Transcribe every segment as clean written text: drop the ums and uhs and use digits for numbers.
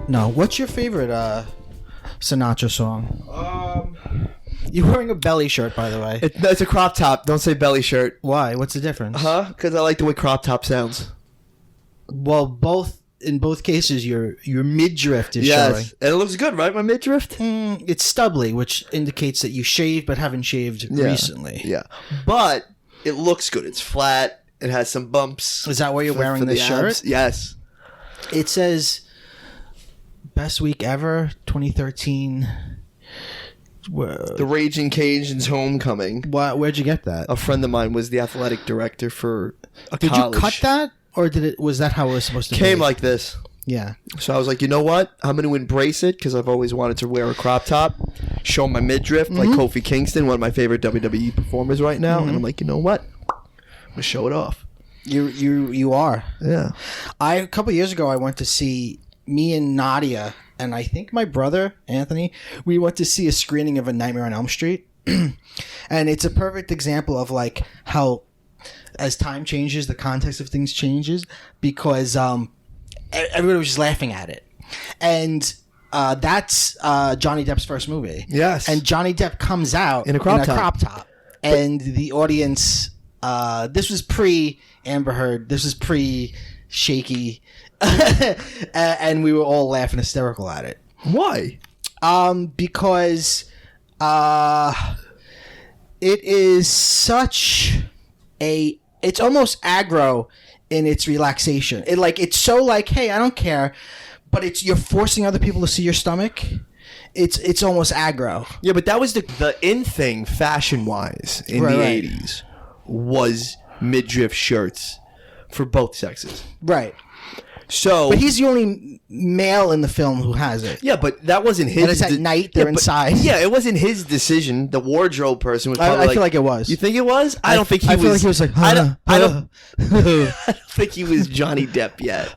No. What's your favorite Sinatra song? You're wearing a belly shirt, by the way. It's a crop top. Don't say belly shirt. Why? What's the difference? Because I like the way crop top sounds. Well, in both cases, your midriff is showing. And it looks good, right? My midriff. It's stubbly, which indicates that you shaved but haven't shaved recently. Yeah, but it looks good. It's flat. It has some bumps. Is that why you're wearing this shirt? Yes. It says best week ever, 2013. The Raging Cajuns Homecoming. Where'd you get that? A friend of mine was the athletic director for a Did college. you cut that, or was that how it was supposed to be? Came like this. Yeah. So I was like, you know what? I'm going to embrace it because I've always wanted to wear a crop top, show my midriff like Kofi Kingston, one of my favorite WWE performers right now. And I'm like, you know what? I'm going to show it off. You are. Yeah. A couple of years ago, I went to see me and Nadia, and I think my brother Anthony. We went to see a screening of A Nightmare on Elm Street, and it's a perfect example of like how, as time changes, the context of things changes because everybody was just laughing at it, and that's Johnny Depp's first movie. Yes. And Johnny Depp comes out in a crop top, and the audience. This was pre Amber Heard. This was pre Shaky, and we were all laughing hysterical at it. Why? Because it is such a. It's almost aggro in its relaxation. It's so like, hey, I don't care, but you're forcing other people to see your stomach. It's almost aggro. Yeah, but that was the in thing fashion wise in the 80s. Was midriff shirts for both sexes. Right. So, but he's the only male in the film who has it. Yeah, but that wasn't his. And it's at night. They're inside. Yeah, it wasn't his decision. The wardrobe person was probably I feel like it was. You think it was? I don't think he was. I feel like he was like. I don't think he was Johnny Depp yet.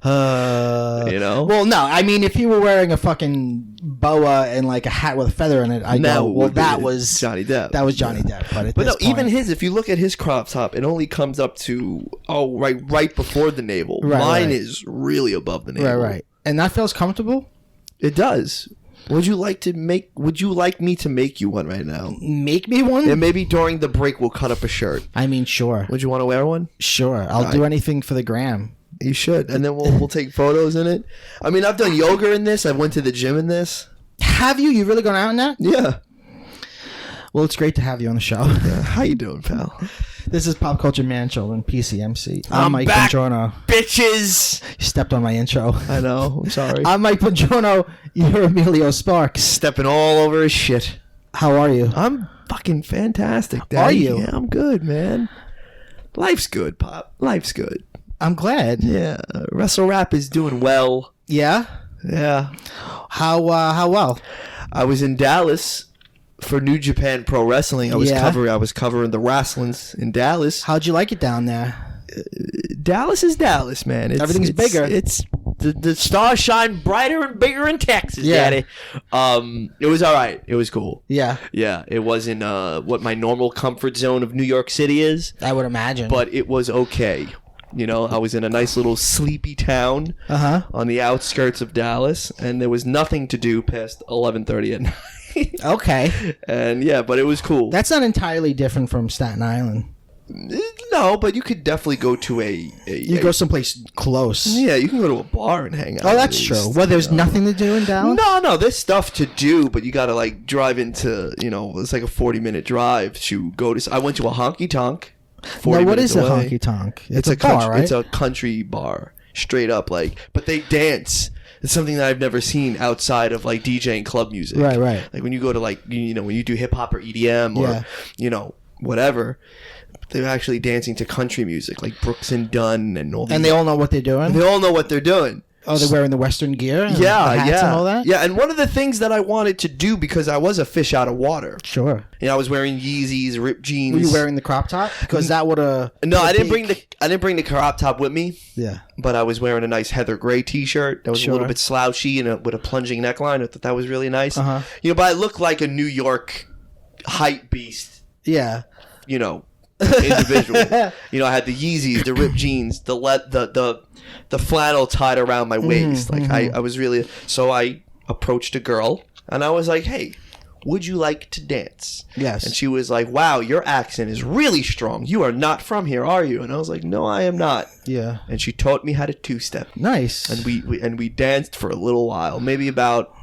You know? Well, no. I mean, if he were wearing a fucking boa and like a hat with a feather in it, I go, well, that was Johnny Depp. That was Johnny Depp. But no, even his. If you look at his crop top, it only comes up to right before the navel. Mine is really above the navel. Right. And that feels comfortable? It does. Would you like me to make you one right now? Make me one? And maybe during the break we'll cut up a shirt. I mean, sure. Would you want to wear one? Sure. I'll do anything for the gram. You should. And then we'll take photos in it. I mean, I've done yoga in this. I went to the gym in this. Have you? You've really gone out in that? Yeah. Well, it's great to have you on the show. Yeah. How you doing, pal? This is Pop Culture Man Children, PCMC. I'm Mike Bongiorno. Bitches! You stepped on my intro. I know. I'm sorry. I'm Mike Bongiorno. You're Emilio Sparks. Stepping all over his shit. How are you? I'm fucking fantastic, Daddy. Are you? Yeah, I'm good, man. Life's good, Pop. Life's good. I'm glad. Yeah. Wrestle Rap is doing well. Yeah? Yeah. How well? I was in Dallas for New Japan Pro Wrestling. I was covering the wrestlings in Dallas. How'd you like it down there? Dallas is Dallas, man. Everything's bigger. It's the stars shine brighter and bigger in Texas, Daddy. It was all right. It was cool. Yeah. Yeah. It wasn't what my normal comfort zone of New York City is. I would imagine. But it was okay. You know, I was in a nice little sleepy town on the outskirts of Dallas, and there was nothing to do past 11:30 at night. Okay. And yeah, but it was cool. That's not entirely different from Staten Island. No, but you could definitely go to you go someplace close. Yeah, you can go to a bar and hang out. Oh, that's true. Well, there's nothing to do in Dallas? No, there's stuff to do, but you got to like drive into, it's like a 40-minute drive to go to. I went to a honky tonk. Now, what is a honky tonk? It's a bar, country, right? It's a country bar, straight up, but they dance. It's something that I've never seen outside of like DJ and club music. Right. Like when you go to like, when you do hip hop or EDM or, whatever, they're actually dancing to country music like Brooks and Dunn and all. And they all know what they're doing? They all know what they're doing. Oh, they're wearing the Western gear? And the hats and all that? Yeah, and one of the things that I wanted to do, because I was a fish out of water. Sure. I was wearing Yeezys, ripped jeans. Were you wearing the crop top? Because that would have... No, I didn't bring the crop top with me. Yeah. But I was wearing a nice heather gray t-shirt that was a little bit slouchy and with a plunging neckline. I thought that was really nice. Uh-huh. But I looked like a New York hype beast. Yeah. individual. I had the Yeezys, the ripped jeans, the flannel tied around my waist. I was really... So I approached a girl, and I was like, hey, would you like to dance? Yes. And she was like, wow, your accent is really strong. You are not from here, are you? And I was like, no, I am not. Yeah. And she taught me how to two-step. Nice. And we danced for a little while, maybe about...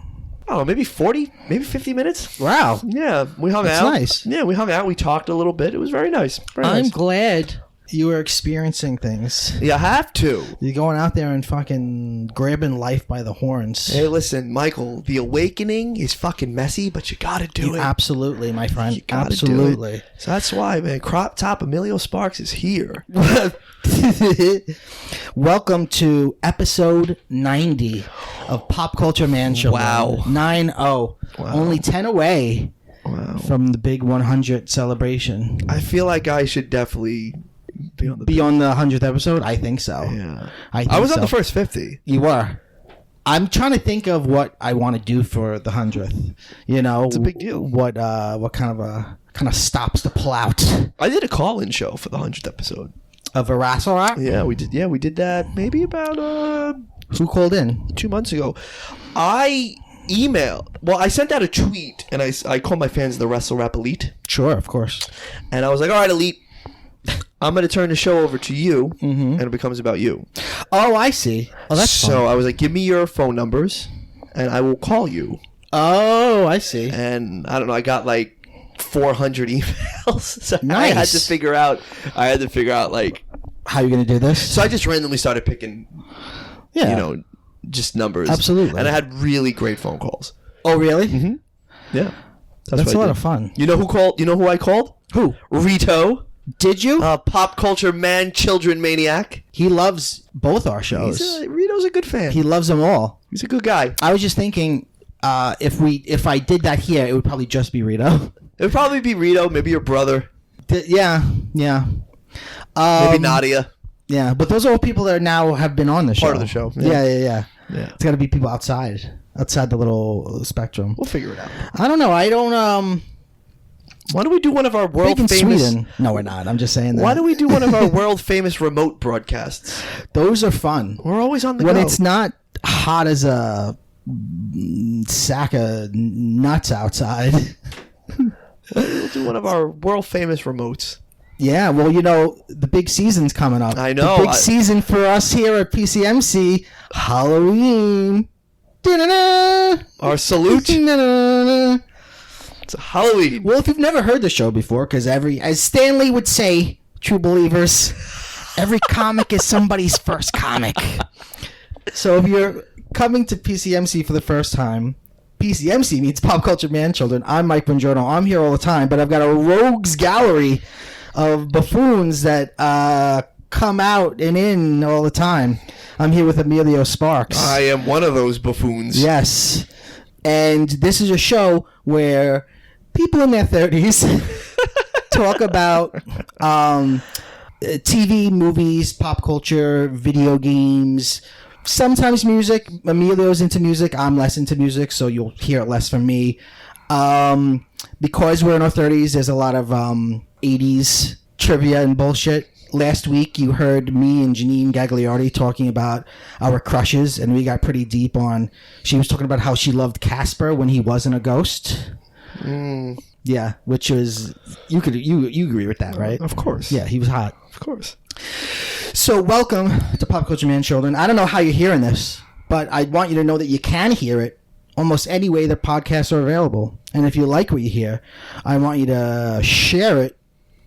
maybe 40, maybe 50 minutes. Wow. Yeah, we hung out. Nice. Yeah, we hung out. We talked a little bit. It was very nice. I'm glad you were experiencing things. You have to. You're going out there and fucking grabbing life by the horns. Hey, listen, Michael, the awakening is fucking messy, but you gotta do it. Absolutely, my friend. You gotta Absolutely. do it. So that's why, man, Crop Top Emilio Sparks is here. Welcome to episode 90 of Pop Culture Man Show. Wow. 9-0. Wow. Only 10 away from the big 100 celebration. I feel like I should definitely be on the 100th episode? I think so. Yeah. I was on the first 50. You were. I'm trying to think of what I want to do for the 100th. It's a big deal. What kind of stops the plout I did a call-in show for the 100th episode. of a wrestle rock? Yeah, we did. Yeah, we did that maybe about Who called in? 2 months ago. I sent out a tweet, and I called my fans the Wrestle Rap Elite. Sure, of course. And I was like, all right, Elite, I'm going to turn the show over to you, and it becomes about you. Oh, I see. Oh, that's so fun. I was like, give me your phone numbers, and I will call you. Oh, I see. And I don't know, I got like 400 emails. So Nice. I had to figure out like How are you going to do this? So I just randomly started picking, just numbers. Absolutely. And I had really great phone calls. Oh, really? Mm-hmm. Yeah. That's what a I lot did. of fun. You know who called? You know who I called? Who? Rito. Did you? Pop culture man, children maniac. He loves both our shows. Rito's a good fan. He loves them all. He's a good guy. I was just thinking, if I did that here, it would probably just be Rito. It would probably be Rito, maybe your brother, Yeah. maybe Nadia. Yeah, but those are all people that now have been on the show. Part of the show. Yeah. Yeah. It's got to be people outside the little spectrum. We'll figure it out. I don't know. I don't. Why don't we do one of our world Big in famous? Sweden. No, we're not. I'm just saying that. Why don't we do one of our world famous remote broadcasts? Those are fun. We're always on the When go. it's not hot as a sack of nuts outside. We'll do one of our world famous remotes. Yeah, well, the big season's coming up. I know. The big season for us here at PCMC, Halloween. Da-da-da. Our salute. Da-da-da. It's Halloween. Well, if you've never heard the show before, because as Stanley would say, true believers, every comic is somebody's first comic. So if you're coming to PCMC for the first time, PCMC means Pop Culture Man Children. I'm Mike Bongiorno. I'm here all the time, but I've got a rogues gallery of buffoons that come out and in all the time. I'm here with Emilio Sparks. I am one of those buffoons. Yes. And this is a show where people in their 30s talk about TV, movies, pop culture, video games, sometimes music. Emilio's into music. I'm less into music, so you'll hear it less from me. Because we're in our 30s, there's a lot of 80s trivia and bullshit. Last week, you heard me and Janine Gagliardi talking about our crushes, and we got pretty deep on... She was talking about how she loved Casper when he wasn't a ghost. Yeah, which was... You agree with that, right? Of course. Yeah, he was hot. Of course. So welcome to Pop Culture Man Children. I don't know how you're hearing this, but I want you to know that you can hear it almost any way that podcasts are available. And if you like what you hear, I want you to share it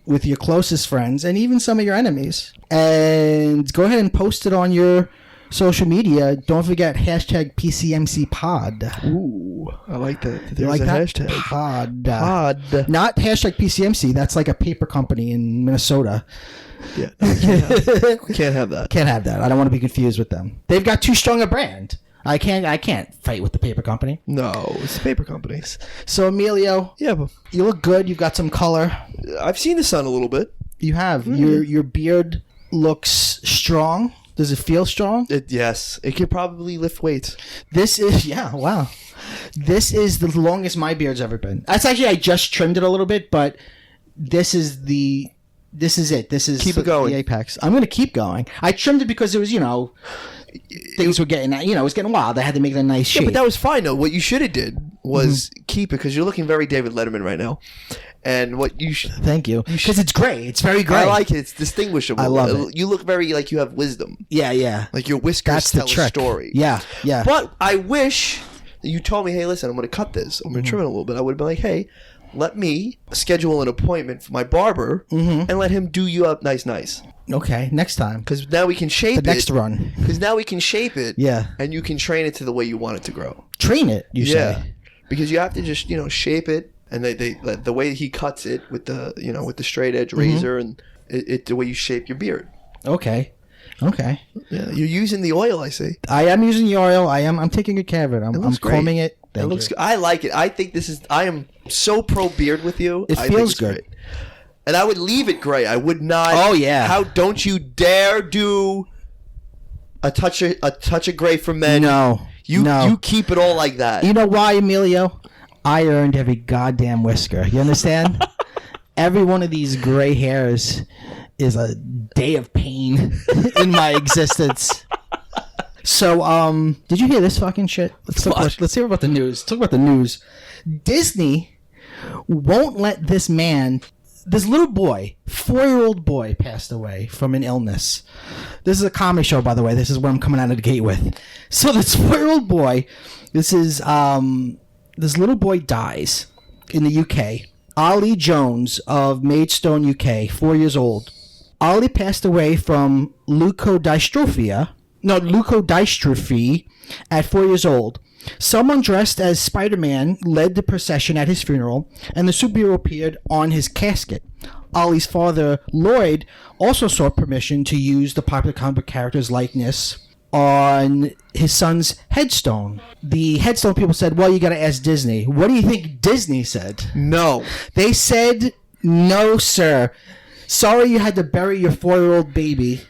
with your closest friends and even some of your enemies. And go ahead and post it on your social media. Don't forget hashtag PCMCpod. Ooh, I like that. You There's like a that? hashtag. Pod. Not hashtag PCMC. That's like a paper company in Minnesota. Yeah. Can't have that. Can't have that. I don't want to be confused with them. They've got too strong a brand. I can't fight with the paper company. No, it's the paper companies. So Emilio, Yeah, but you look good. You've got some color. I've seen the sun a little bit. You have. Your beard looks strong. Does it feel strong? Yes, it could probably lift weights. This is wow. This is the longest my beard's ever been. That's actually I just trimmed it a little bit, but this is the This is it. This is Keep it going. The apex. I'm going to keep going. I trimmed it because it was, things were getting, it was getting wild. I had to make it a nice shape. Yeah, but that was fine, though. What you should have did was keep it, because you're looking very David Letterman right now. And what you should... Thank you. Because it's gray. It's very gray. I like it. It's distinguishable. I love it. You look very like you have wisdom. Yeah. Like your whiskers tell a story. Yeah. But I wish that you told me, hey, listen, I'm going to cut this. I'm going to trim it a little bit. I would have been like, hey, let me schedule an appointment for my barber and let him do you up nice. Okay, next time. Because now we can shape it. The next run. Because now we can shape it. Yeah. And you can train it to the way you want it to grow. Train it, you say? Because you have to just, shape it. And the way he cuts it with the, with the straight edge razor and the way you shape your beard. Okay. Yeah, you're using the oil, I see. I am using the oil. I'm taking good care of it. I'm combing it. It looks good. I like it. I think I am so pro beard with you. It feels good. Great. And I would leave it gray. I would not. Oh yeah. How don't you dare do a touch of gray for men? No. You keep it all like that. You know why, Emilio? I earned every goddamn whisker. You understand? Every one of these gray hairs is a day of pain in my existence. So, did you hear this fucking shit? Let's hear about the news. Talk about the news. Disney won't let this little boy, 4-year-old boy, passed away from an illness. This is a comedy show, by the way. This is what I'm coming out of the gate with. So this 4-year-old boy, this little boy dies in the UK. Ollie Jones of Maidstone, UK, 4 years old. Ollie passed away from leukodystrophy at 4 years old. Someone dressed as Spider-Man led the procession at his funeral, and the superhero appeared on his casket. Ollie's father, Lloyd, also sought permission to use the popular comic book character's likeness on his son's headstone. The headstone people said, well, you got to ask Disney. What do you think Disney said? No. They said, no, sir. Sorry you had to bury your 4-year-old baby.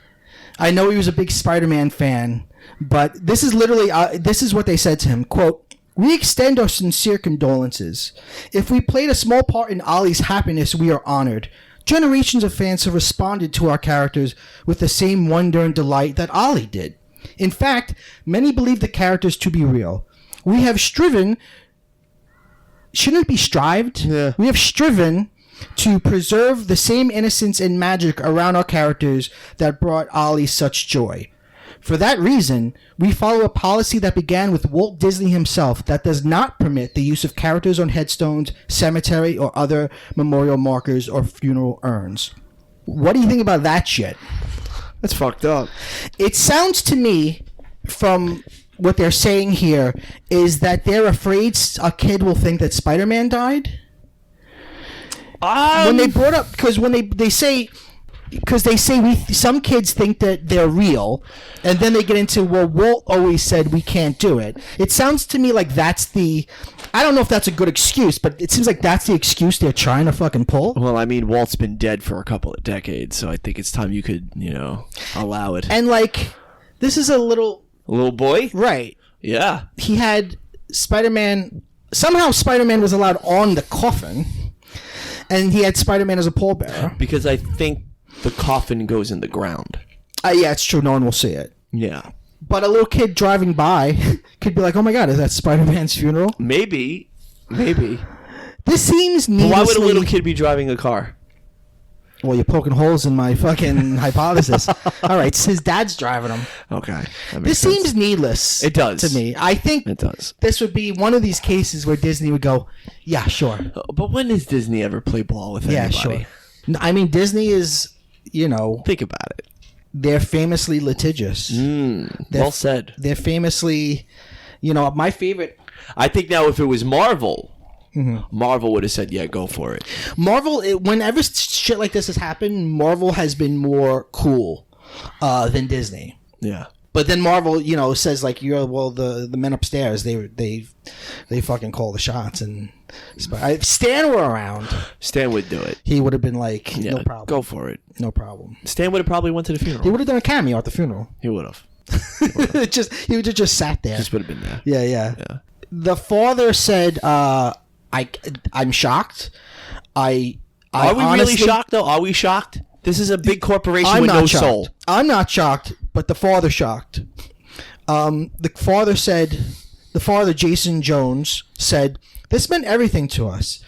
I know he was a big Spider-Man fan, but this is literally, this is what they said to him. Quote, we extend our sincere condolences. If we played a small part in Ollie's happiness, we are honored. Generations of fans have responded to our characters with the same wonder and delight that Ollie did. In fact, many believe the characters to be real. We have striven... Shouldn't it be strived? Yeah. We have striven to preserve the same innocence and magic around our characters that brought Ollie such joy. For that reason, we follow a policy that began with Walt Disney himself that does not permit the use of characters on headstones, cemetery, or other memorial markers or funeral urns. What do you think about that shit? That's fucked up. It sounds to me, from what they're saying here, is that they're afraid a kid will think that Spider-Man died. When they brought up, because when they say some kids think that they're real, and then they get into, well, Walt always said we can't do it. It sounds to me like that's I don't know if that's a good excuse, but it seems like that's the excuse they're trying to fucking pull. Well, I mean, Walt's been dead for a couple of decades, so I think it's time you could, allow it. And this is a little boy? Right. Yeah. He had Spider-Man. Somehow Spider-Man was allowed on the coffin, and he had Spider-Man as a pallbearer. Because I think the coffin goes in the ground. Yeah, it's true. No one will see it. Yeah. But a little kid driving by could be like, oh my god, is that Spider-Man's funeral? Maybe. This seems needlessly... Why would a little kid be driving a car? Well, you're poking holes in my fucking hypothesis. All right, his dad's driving him. Okay. This seems needless. It does. To me. I think it does. This would be one of these cases where Disney would go, yeah, sure. But when does Disney ever play ball with anybody? Yeah, sure. I mean, Disney is, Think about it. They're famously litigious. Well said. They're famously, my favorite... I think now if it was Marvel... Marvel would have said, yeah, go for it. Marvel, whenever shit like this has happened, Marvel has been more cool than Disney. Yeah. But then Marvel, says the men upstairs, they fucking call the shots. And if Stan were around, Stan would do it. He would have been like, no problem. Go for it. No problem. Stan would have probably went to the funeral. He would have done a cameo at the funeral. He would have. He would have just sat there. Just would have been there. Yeah. The father said, I'm shocked. Are we really shocked, though? Are we shocked? This is a big corporation I'm with not no shocked. soul. I'm not shocked, but the father shocked. The father, Jason Jones, said, this meant everything to us.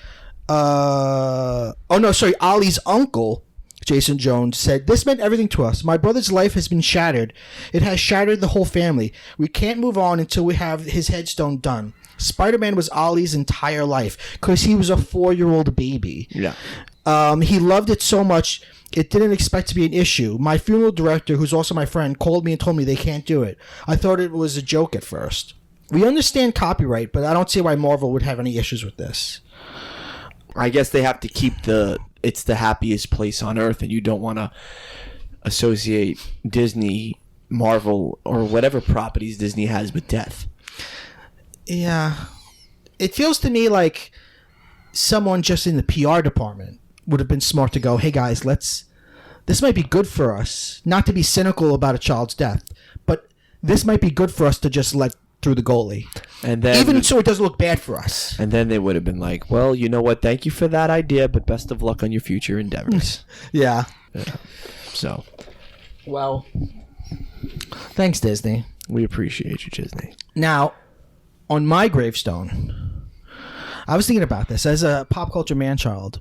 Ollie's uncle, Jason Jones, said, this meant everything to us. My brother's life has been shattered. It has shattered the whole family. We can't move on until we have his headstone done. Spider-Man was Ollie's entire life because he was a 4-year-old baby. Yeah. He loved it so much, it didn't expect to be an issue. My funeral director, who's also my friend, called me and told me they can't do it. I thought it was a joke at first. We understand copyright, but I don't see why Marvel would have any issues with this. I guess they have to keep it's the happiest place on earth, and you don't want to associate Disney, Marvel, or whatever properties Disney has with death. Yeah. It feels to me like someone just in the PR department would have been smart to go, hey guys, this might be good for us, not to be cynical about a child's death, but this might be good for us to just let through the goalie. And then, even so it doesn't look bad for us. And then they would have been like, well, you know what? Thank you for that idea, but best of luck on your future endeavors. Yeah. So. Well, thanks, Disney. We appreciate you, Disney. Now, on my gravestone, I was thinking about this. As a pop culture man-child,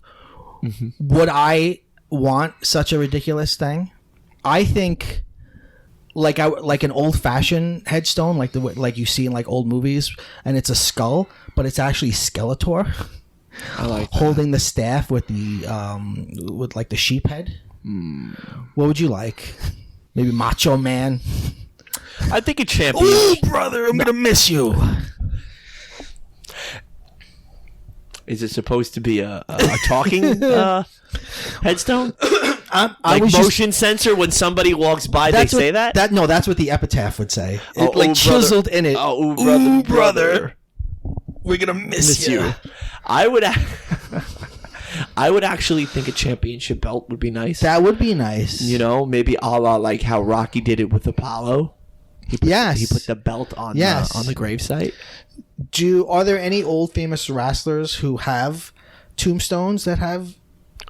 would I want such a ridiculous thing? I think... like an old-fashioned headstone, like you see in like old movies, and it's a skull, but it's actually Skeletor. I like holding the staff with the with like the sheep head. What would you like? Maybe Macho Man. I think a champion. Ooh, brother, I'm gonna miss you. Is it supposed to be a talking headstone? Like motion sensor when somebody walks by, they say that? No, that's what the epitaph would say. Oh, like chiseled in it. Oh, ooh, brother. We're going to miss you. I would actually think a championship belt would be nice. That would be nice. You know, maybe a la like how Rocky did it with Apollo. He put the belt on the gravesite. Are there any old famous wrestlers who have tombstones that have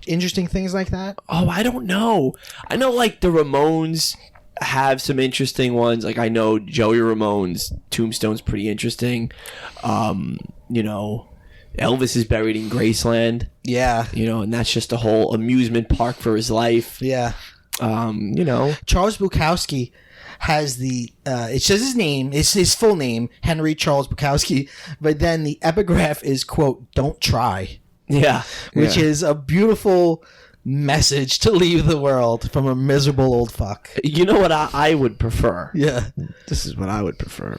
interesting things like that? Oh, I don't know. I know like the Ramones have some interesting ones. Like I know Joey Ramone's tombstone's pretty interesting. You know, Elvis is buried in Graceland. Yeah. You know, and that's just a whole amusement park for his life. Yeah. You know, Charles Bukowski has it says his name, it's his full name, Henry Charles Bukowski, but then the epigraph is, quote, don't try. Yeah. Which is a beautiful message to leave the world from a miserable old fuck. You know what I would prefer? Yeah. This is what I would prefer.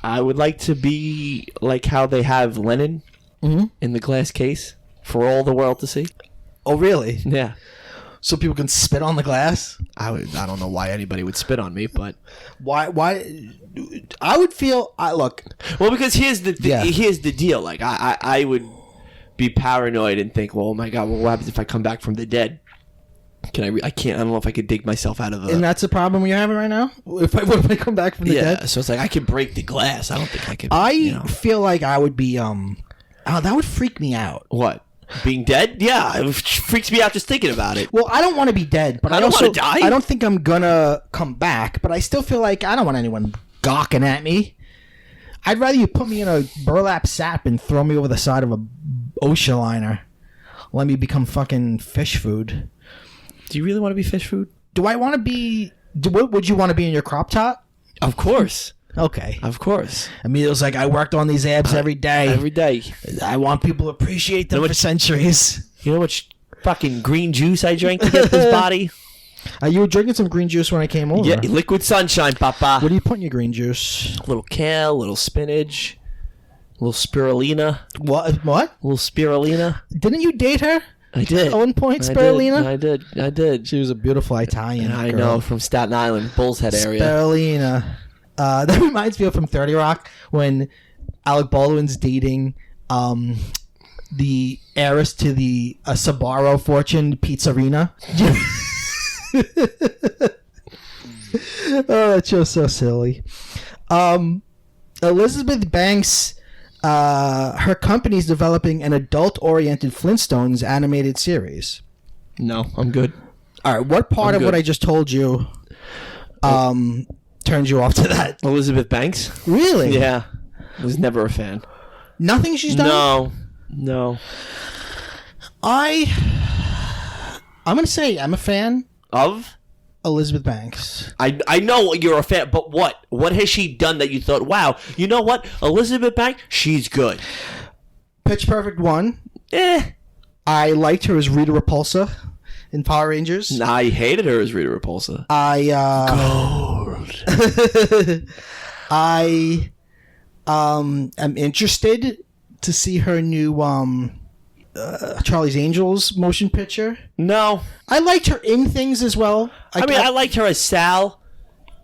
I would like to be like how they have Lenin in the glass case for all the world to see. Oh, really? Yeah. So people can spit on the glass? I don't know why anybody would spit on me, but why I would feel look. Well, because here's the deal. Like I would be paranoid and think, well, oh my God, what happens if I come back from the dead? I can't. I don't know if I could dig myself out of the. And that's the problem you're having right now. What if I come back from the dead? So it's like I could break the glass. I don't think I could. I feel like I would be that would freak me out. What? Being dead? Yeah, it freaks me out just thinking about it. Well, I don't want to be dead, but I don't also want to die. I don't think I'm gonna come back, but I still feel like I don't want anyone gawking at me. I'd rather you put me in a burlap sack and throw me over the side of a ocean liner. Let me become fucking fish food. Do you really want to be fish food? Do I want to be... Would you want to be in your crop top? Of course. Okay. Of course. Emilio's like, I worked on these abs every day. Every day. I want people to appreciate them for centuries. You know what fucking green juice I drank to get this body? You were drinking some green juice when I came over. Yeah, liquid sunshine, papa. What do you put in your green juice? A little kale, a little spinach, a little spirulina. What? A little spirulina. Didn't you date her? I did. At one point, Spirulina? I did. She was a beautiful Italian I girl. know, from Staten Island, Bull's Head area. Spirulina. That reminds me of from 30 Rock when Alec Baldwin's dating the heiress to the Sbarro fortune, Pizzarina. Oh, that show's so silly. Elizabeth Banks, her company's developing an adult-oriented Flintstones animated series. No, I'm good. All right. What part of what I just told you turns you off to that? Elizabeth Banks? Really? Yeah. Was never a fan. Nothing she's done? No. I'm going to say I'm a fan Of? Elizabeth Banks. I know you're a fan, but what? What has she done that you thought, wow, you know what? Elizabeth Banks, she's good. Pitch Perfect 1. Eh. I liked her as Rita Repulsa in Power Rangers. I hated her as Rita Repulsa. Gold. I am interested to see her new Charlie's Angels motion picture. No. I liked her in things as well. I liked her as Sal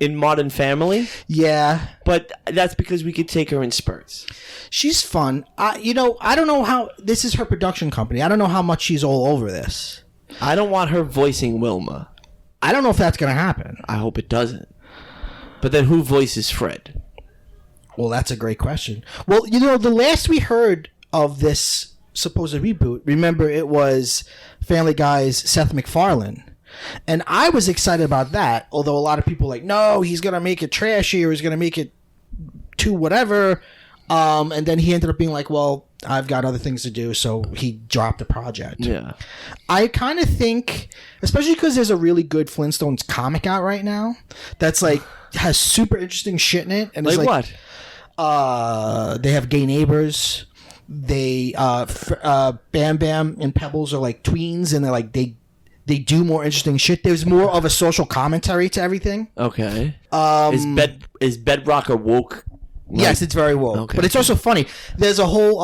in Modern Family. Yeah. But that's because we could take her in spurts. She's fun. I don't know how... This is her production company. I don't know how much she's all over this. I don't want her voicing Wilma. I don't know if that's going to happen. I hope it doesn't. But then who voices Fred? Well, that's a great question. Well, the last we heard of this supposed reboot, remember, it was Family Guy's Seth MacFarlane. And I was excited about that, although a lot of people were like, no, he's going to make it trashy or he's going to make it too whatever. And then he ended up being like, well, I've got other things to do, so he dropped the project. Yeah. I kind of think, especially because there's a really good Flintstones comic out right now that's like has super interesting shit in it. And like it's what? They have gay neighbors. They Bam Bam and Pebbles are like tweens, and they're like they do more interesting shit. There's more of a social commentary to everything. Okay. Is Bedrock a woke? Yes, it's very woke. Okay. But it's also funny. There's a whole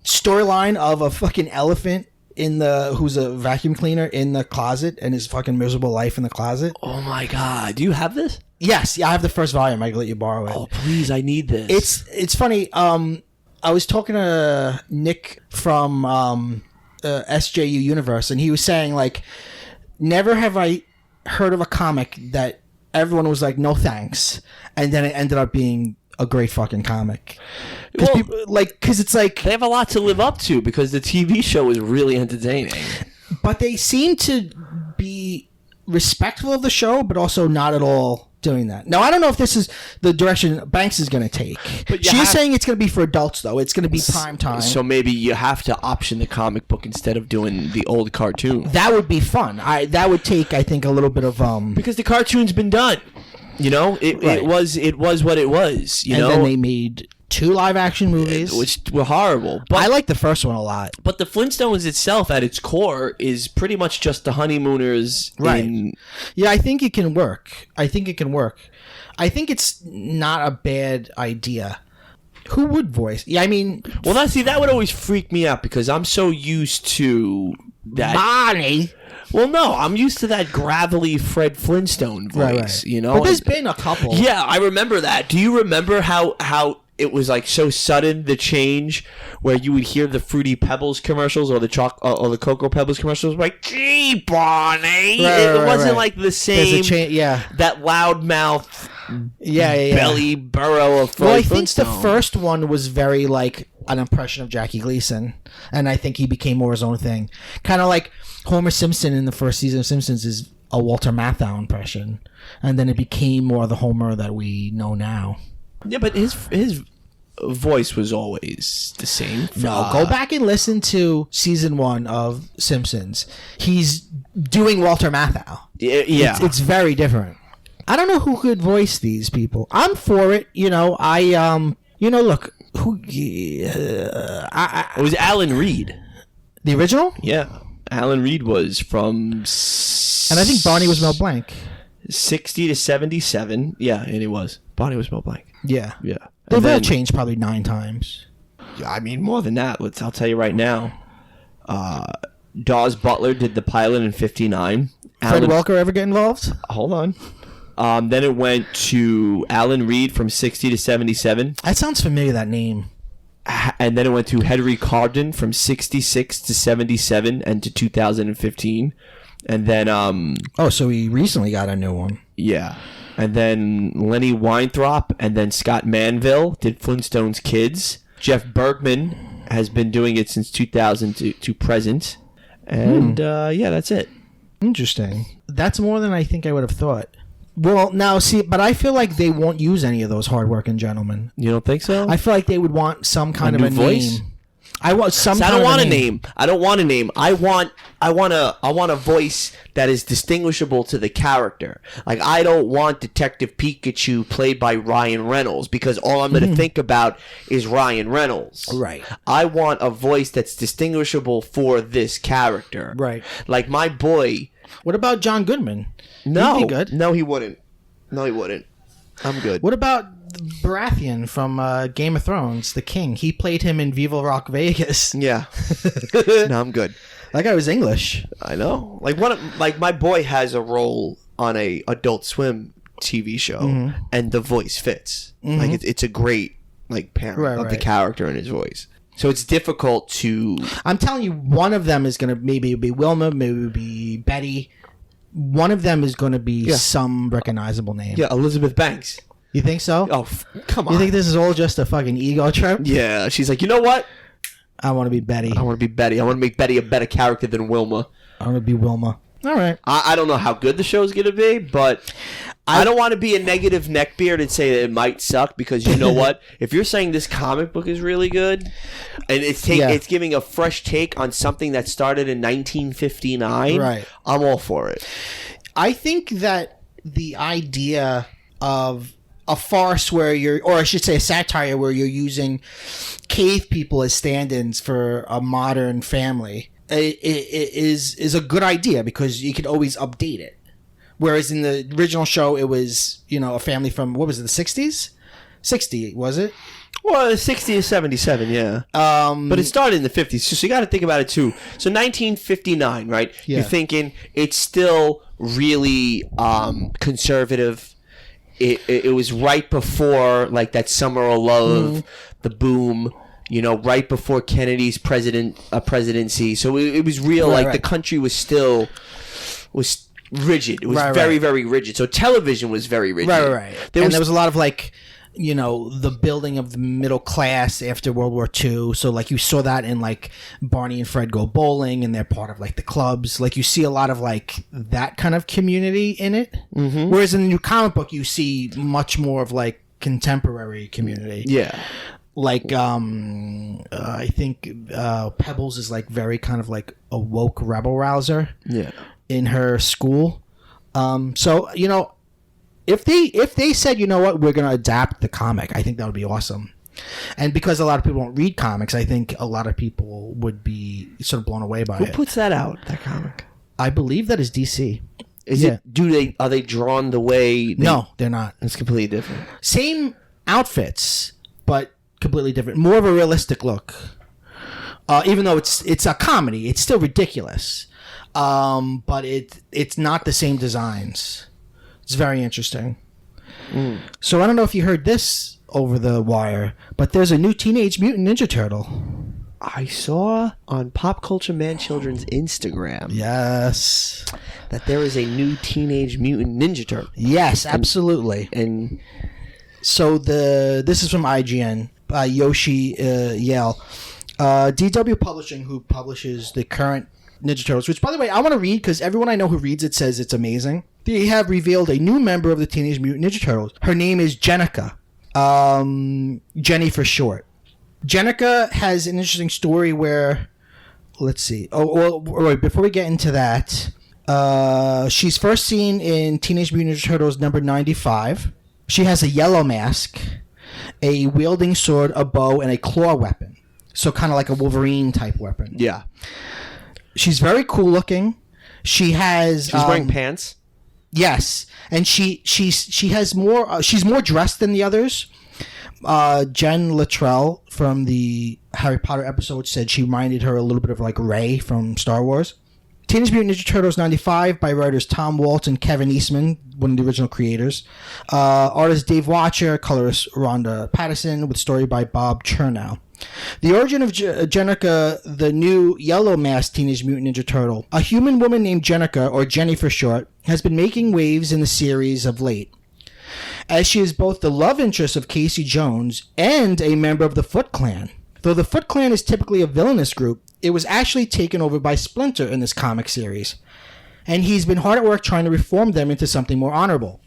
storyline of a fucking elephant who's a vacuum cleaner in the closet and his fucking miserable life in the closet. Oh my god. Do you have this? Yes, yeah, I have the first volume. I can let you borrow it. Oh, please, I need this. It's funny. I was talking to Nick from SJU Universe, and he was saying, like, never have I heard of a comic that everyone was like, no thanks, and then it ended up being a great fucking comic. Because it's like... They have a lot to live up to because the TV show is really entertaining. But they seem to be respectful of the show, but also not at all doing that. Now, I don't know if this is the direction Banks is going to take. She's saying it's going to be for adults, though. It's going to be prime time. So maybe you have to option the comic book instead of doing the old cartoon. That would be fun. That would take, I think, a little bit of... Because the cartoon's been done. It was what it was. And then they made 2 live-action movies. Which were horrible. But I like the first one a lot. But the Flintstones itself, at its core, is pretty much just the honeymooners. Right. Yeah, I think it can work. I think it's not a bad idea. Who would voice? Yeah, I mean... Well, that would always freak me out because I'm so used to that... Bonnie! Well, no, I'm used to that gravelly Fred Flintstone voice, right. But there's been a couple. Yeah, I remember that. Do you remember how it was like so sudden, the change, where you would hear the Fruity Pebbles commercials or the Cocoa Pebbles commercials, like, gee, Bonnie! It wasn't like the same, that loudmouth, belly burrow of Fred Well, I Flintstone. think the first one was very like an impression of Jackie Gleason, and I think he became more his own thing. Kind of like Homer Simpson in the first season of Simpsons is a Walter Matthau impression, and then it became more the Homer that we know now. Yeah, but his voice was always the same. No, go back and listen to season 1 of Simpsons. He's doing Walter Matthau. Yeah. It's very different. I don't know who could voice these people. I'm for it. Look, who... it was Alan Reed. The original? Yeah. Alan Reed was from... And I think Bonnie was Mel Blanc. 60 to 77. Yeah, and he was. Bonnie was Mel Blanc. Yeah. Yeah. They've all changed probably 9 times. I mean, more than that. I'll tell you right now. Dawes Butler did the pilot in 59. Fred Welker ever get involved? Hold on. Then it went to Alan Reed from 60 to 77. That sounds familiar, that name. And then it went to Henry Cardin from 66 to 77 and to 2015. And then... so he recently got a new one. Yeah. And then Lenny Weintrop and then Scott Manville did Flintstones Kids. Jeff Bergman has been doing it since 2000 to present. And yeah, that's it. Interesting. That's more than I think I would have thought. Well, now, see, but I feel like they won't use any of those hardworking gentlemen. You don't think so? I feel like they would want some kind of a voice? name. I want some. So I kind don't of want a a name. I don't want a name. I want a voice that is distinguishable to the character. Like, I don't want Detective Pikachu played by Ryan Reynolds, because all I'm going to think about is Ryan Reynolds. Right. I want a voice that's distinguishable for this character. Right. Like my boy. What about John Goodman? No. He'd be good. No, he wouldn't. No, he wouldn't. I'm good. What about Baratheon from Game of Thrones, the king? He played him in Viva Rock Vegas. Yeah. No, I'm good. That guy was English. I know. Like my boy has a role on a Adult Swim TV show, and the voice fits. Like it's a great pairing of the character and his voice. So it's difficult to. I'm telling you, one of them is gonna maybe be Wilma, maybe be Betty. One of them is going to be some recognizable name. Yeah, Elizabeth Banks. You think so? Oh, come on. You think this is all just a fucking ego trip? Yeah, she's like, you know what? I want to be Betty. I want to be Betty. I want to make Betty a better character than Wilma. I want to be Wilma. All right. I don't know how good the show's going to be, but I don't want to be a negative neckbeard and say that it might suck, because you know what? If you're saying this comic book is really good, and it's giving a fresh take on something that started in 1959, right, I'm all for it. I think that the idea of a farce where or I should say a satire where you're using cave people as stand-ins for a modern family is a good idea, because you could always update it. Whereas in the original show, it was, a family from, what was it, the 60s? 60, was it? Well, 60 to 77, yeah. But it started in the 50s, so you got to think about it too. So 1959, right? Yeah. You're thinking it's still really conservative. It was right before that Summer of Love, the boom. Right before Kennedy's presidency. So it was real. Right. The country was rigid. It was very, very rigid. So television was very rigid. Right. There was a lot of the building of the middle class after World War II. So you saw that in Barney and Fred Go Bowling, and they're part of the clubs. You see a lot of that kind of community in it. Mm-hmm. Whereas in the new comic book, you see much more of contemporary community. Yeah. I think Pebbles is very kind of a woke rebel rouser. Yeah. In her school. So if they said, you know what, we're going to adapt the comic, I think that would be awesome. And because a lot of people don't read comics, I think a lot of people would be sort of blown away by it. Who puts that out, that comic? I believe that is DC. Are they drawn the way No, they're not. It's completely different. Same outfits, but completely different. More of a realistic look. Even though it's a comedy, it's still ridiculous. But it's not the same designs. It's very interesting. So I don't know if you heard this over the wire, but there's a new Teenage Mutant Ninja Turtle. I saw on Pop Culture Man Children's Instagram. Yes. That there is a new Teenage Mutant Ninja Turtle. Yes, absolutely. And so this is from IGN, Yoshi Yale. DW Publishing, who publishes the current Ninja Turtles, which, by the way, I want to read because everyone I know who reads it says it's amazing. They have revealed a new member of the Teenage Mutant Ninja Turtles. Her name is Jennica. Jenny for short. Jennica has an interesting story where, let's see. Wait, before we get into that, she's first seen in Teenage Mutant Ninja Turtles number 95. She has a yellow mask, a wielding sword, a bow, and a claw weapon. So kind of like a Wolverine type weapon. Yeah. She's very cool looking. She's wearing pants. Yes, and she has more. She's more dressed than the others. Jen Luttrell from the Harry Potter episode said she reminded her a little bit of Rey from Star Wars. Teenage Mutant Ninja Turtles 95 by writers Tom Waltz and Kevin Eastman, one of the original creators. Artist Dave Watcher, colorist Rhonda Pattison, with story by Bob Chernow. The origin of Jennica, the new yellow-masked Teenage Mutant Ninja Turtle. A human woman named Jennica, or Jenny for short, has been making waves in the series of late, as she is both the love interest of Casey Jones and a member of the Foot Clan. Though the Foot Clan is typically a villainous group, it was actually taken over by Splinter in this comic series. And he's been hard at work trying to reform them into something more honorable.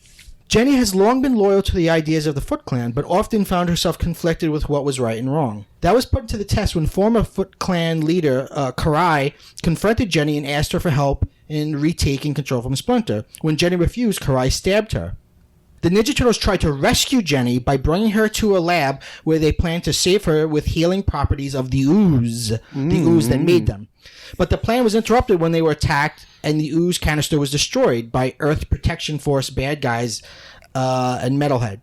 Jenny has long been loyal to the ideas of the Foot Clan, but often found herself conflicted with what was right and wrong. That was put to the test when former Foot Clan leader Karai confronted Jenny and asked her for help in retaking control from Splinter. When Jenny refused, Karai stabbed her. The Ninja Turtles tried to rescue Jenny by bringing her to a lab where they planned to save her with healing properties of the ooze, the ooze that made them. But the plan was interrupted when they were attacked and the ooze canister was destroyed by Earth Protection Force bad guys and Metalhead.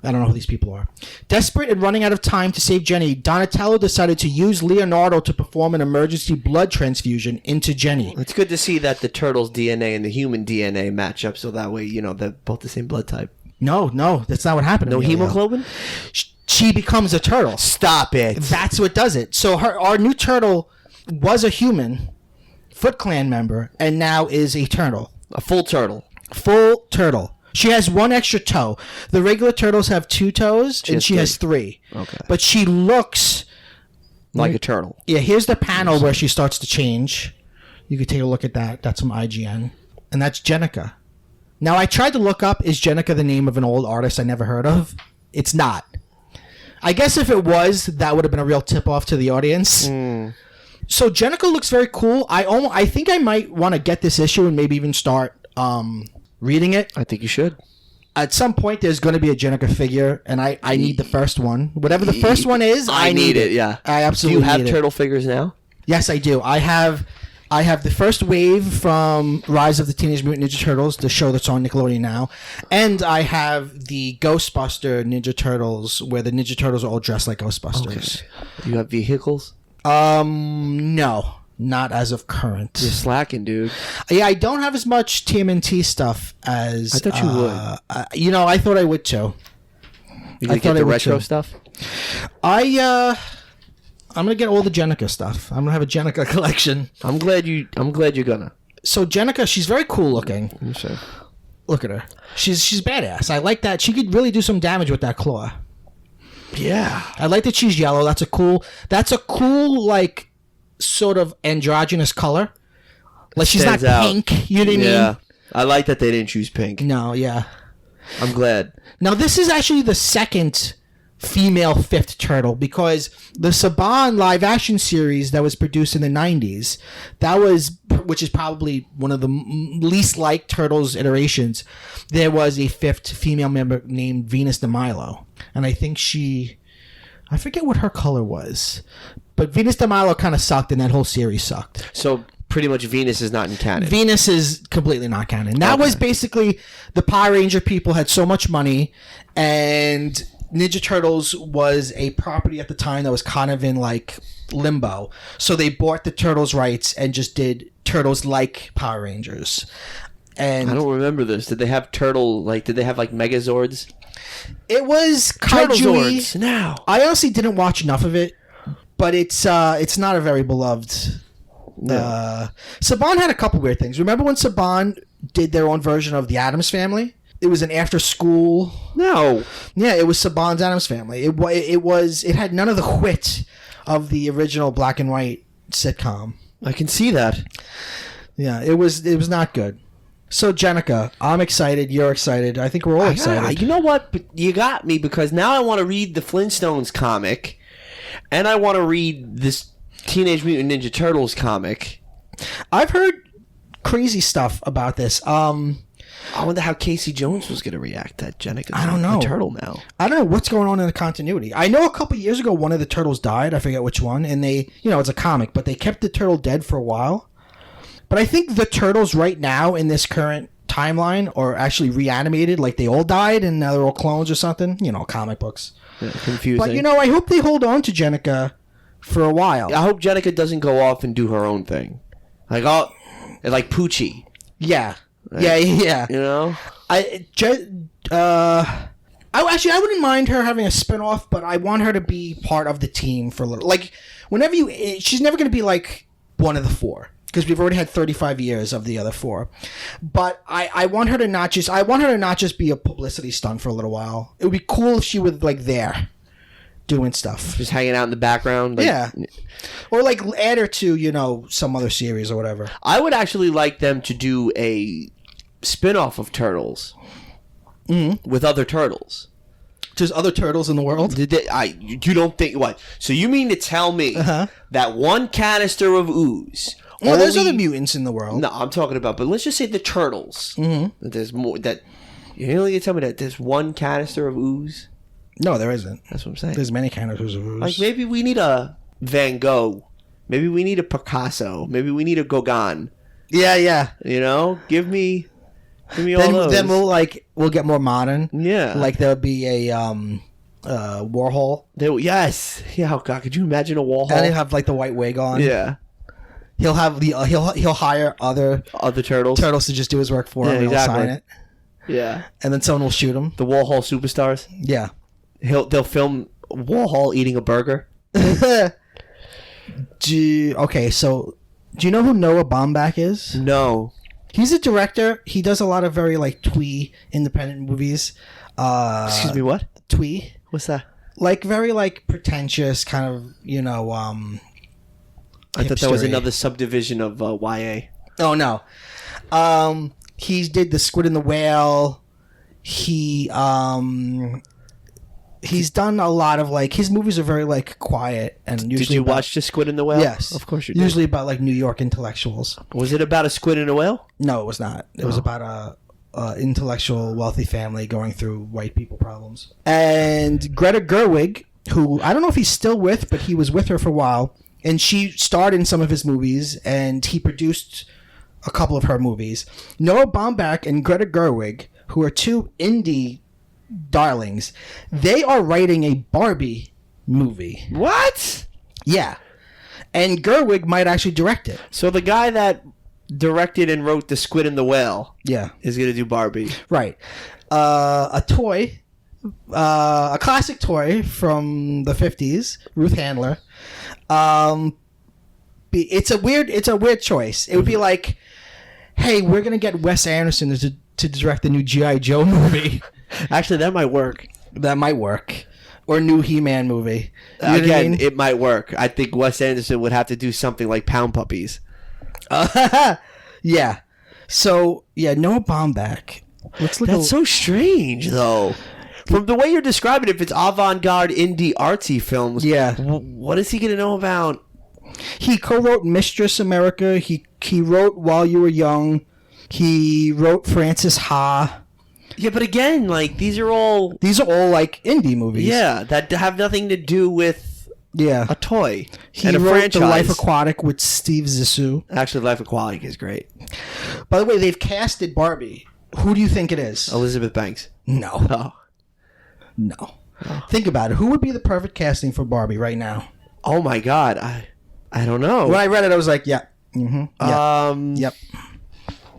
I don't know who these people are. Desperate and running out of time to save Jenny, Donatello decided to use Leonardo to perform an emergency blood transfusion into Jenny. It's good to see that the turtle's DNA and the human DNA match up, so that way, you know, they're both the same blood type. No, that's not what happened. No hemoglobin? She becomes a turtle. Stop it. That's what does it. So our new turtle was a human Foot Clan member and now is a turtle. A full turtle. Full turtle. She has one extra toe. The regular turtles have 2 toes, and she has 3. Okay. But she looks like a turtle. Yeah, here's the panel where she starts to change. You could take a look at that. That's from IGN. And that's Jenica. Now, I tried to look up, is Jenica the name of an old artist I never heard of? It's not. I guess if it was, that would have been a real tip-off to the audience. So Jenica looks very cool. I think I might want to get this issue and maybe even start reading it. I think you should. At some point, there's going to be a Jenica figure, and I need the first one. Whatever the first one is, I need it. Yeah, I absolutely need it. Do you have turtle figures now? Yes, I do. I have the first wave from Rise of the Teenage Mutant Ninja Turtles, the show that's on Nickelodeon now, and I have the Ghostbuster Ninja Turtles, where the Ninja Turtles are all dressed like Ghostbusters. Okay. You have vehicles? No. Not as of current. You're slacking, dude. Yeah, I don't have as much TMNT stuff as... I thought you would. I thought I would too. You gonna get the retro stuff? I'm gonna get all the Jenica stuff. I'm gonna have a Jenica collection. I'm glad you're gonna. So Jenica, she's very cool looking. Sure. Look at her. She's badass. I like that. She could really do some damage with that claw. Yeah. I like that she's yellow. That's a cool like sort of androgynous color. Like she's not pink. You know what I mean? Yeah. I like that they didn't choose pink. No, yeah. I'm glad. Now this is actually the second female fifth turtle, because the Saban live action series that was produced in the 90s, which is probably one of the least liked Turtles iterations, there was a fifth female member named Venus de Milo, and I think I forget what her color was, but Venus de Milo kind of sucked, and that whole series sucked. So pretty much Venus is not in canon. Venus is completely not canon. That was basically the Power Ranger people had so much money, and Ninja Turtles was a property at the time that was kind of in like limbo. So they bought the Turtles rights and just did Turtles like Power Rangers. And I don't remember this. Did they have did they have like Megazords? It was kaiju-y. Now. I honestly didn't watch enough of it, but it's not a very beloved. No. Saban had a couple weird things. Remember when Saban did their own version of the Addams Family? It was an after school. No. Yeah, it was Saban's Addams Family. It had none of the wit of the original black and white sitcom. I can see that. Yeah, it was not good. So Jenica, I'm excited. You're excited. I think we're all excited. You know what? But you got me, because now I want to read the Flintstones comic, and I want to read this Teenage Mutant Ninja Turtles comic. I've heard crazy stuff about this. I wonder how Casey Jones was going to react to Jenica. I don't know. A turtle now. I don't know what's going on in the continuity. I know a couple years ago one of the turtles died. I forget which one. And they, it's a comic, but they kept the turtle dead for a while. But I think the turtles right now in this current timeline are actually reanimated. Like they all died and now they're all clones or something. Comic books. Yeah, confusing. But, I hope they hold on to Jenica for a while. I hope Jenica doesn't go off and do her own thing. Like Poochie. Yeah. Right? Yeah. I wouldn't mind her having a spinoff, but I want her to be part of the team for a little. Like, she's never going to be like one of the four, because we've already had 35 years of the other four. But I want her to not just be a publicity stunt for a little while. It would be cool if she was like there, doing stuff. Just hanging out in the background. Like, Yeah. Or like add her to, some other series or whatever. I would actually like them to do a spin-off of Turtles with other turtles. There's other turtles in the world? You don't think what? So you mean to tell me that one canister of ooze? Well, there's other mutants in the world. No, I'm talking about. But let's just say the turtles. That there's more. That you really tell me that there's one canister of ooze? No, there isn't. That's what I'm saying. There's many canisters of ooze. Like maybe we need a Van Gogh. Maybe we need a Picasso. Maybe we need a Gauguin. Yeah. Give me all those. Then we'll get more modern. Yeah. Like there'll be a Warhol. Yes. Yeah. Oh God, could you imagine a Warhol? And he'll have like the white wig on. Yeah. He'll have he'll hire other turtles to just do his work for him. And exactly. He'll sign it. Yeah. And then someone will shoot him. The Warhol superstars. Yeah. They'll film Warhol eating a burger. Okay, so do you know who Noah Baumbach is? No. He's a director. He does a lot of very like twee independent movies. Excuse me, what? Twee? What's that? Like very like pretentious kind of, I thought that was hipstery. another subdivision of YA. Oh no. He did The Squid and the Whale. He's done a lot of like his movies are very like quiet and usually Did you about, watch The Squid and the Whale? Yes, Of course you did. Usually about like New York intellectuals. Was it about a squid and a whale? No, it was not. It was about a intellectual, wealthy family going through white people problems. And Greta Gerwig, who I don't know if he's still with, but he was with her for a while, and she starred in some of his movies, and he produced a couple of her movies. Noah Baumbach and Greta Gerwig, who are two indie darlings, they are writing a Barbie movie. What? Yeah. And Gerwig might actually direct it. So the guy that directed and wrote The Squid and the Whale is going to do Barbie. Right. A toy, a classic toy from the 50s, Ruth Handler. It's a weird choice. It would be like, hey, we're going to get Wes Anderson to direct the new G.I. Joe movie. Actually, that might work. That might work. Or new He-Man movie. You know Again, what I mean? it might work. I think Wes Anderson would have to do something like Pound Puppies. Yeah. So, Noah Baumbach. That's so strange, though. From the way you're describing it, if it's avant-garde indie artsy films, what is he going to know about? He co-wrote Mistress America. He wrote While You Were Young. He wrote Frances Ha. Yeah, but again, like these are all like indie movies. Yeah, that have nothing to do with a toy He and a wrote franchise. The Life Aquatic with Steve Zissou. Actually, Life Aquatic is great. By the way, they've casted Barbie. Who do you think it is? Elizabeth Banks. No. Oh. No. Oh. Think about it. Who would be the perfect casting for Barbie right now? Oh my God, I don't know. When I read it, I was like, yeah. Mm-hmm. Yep.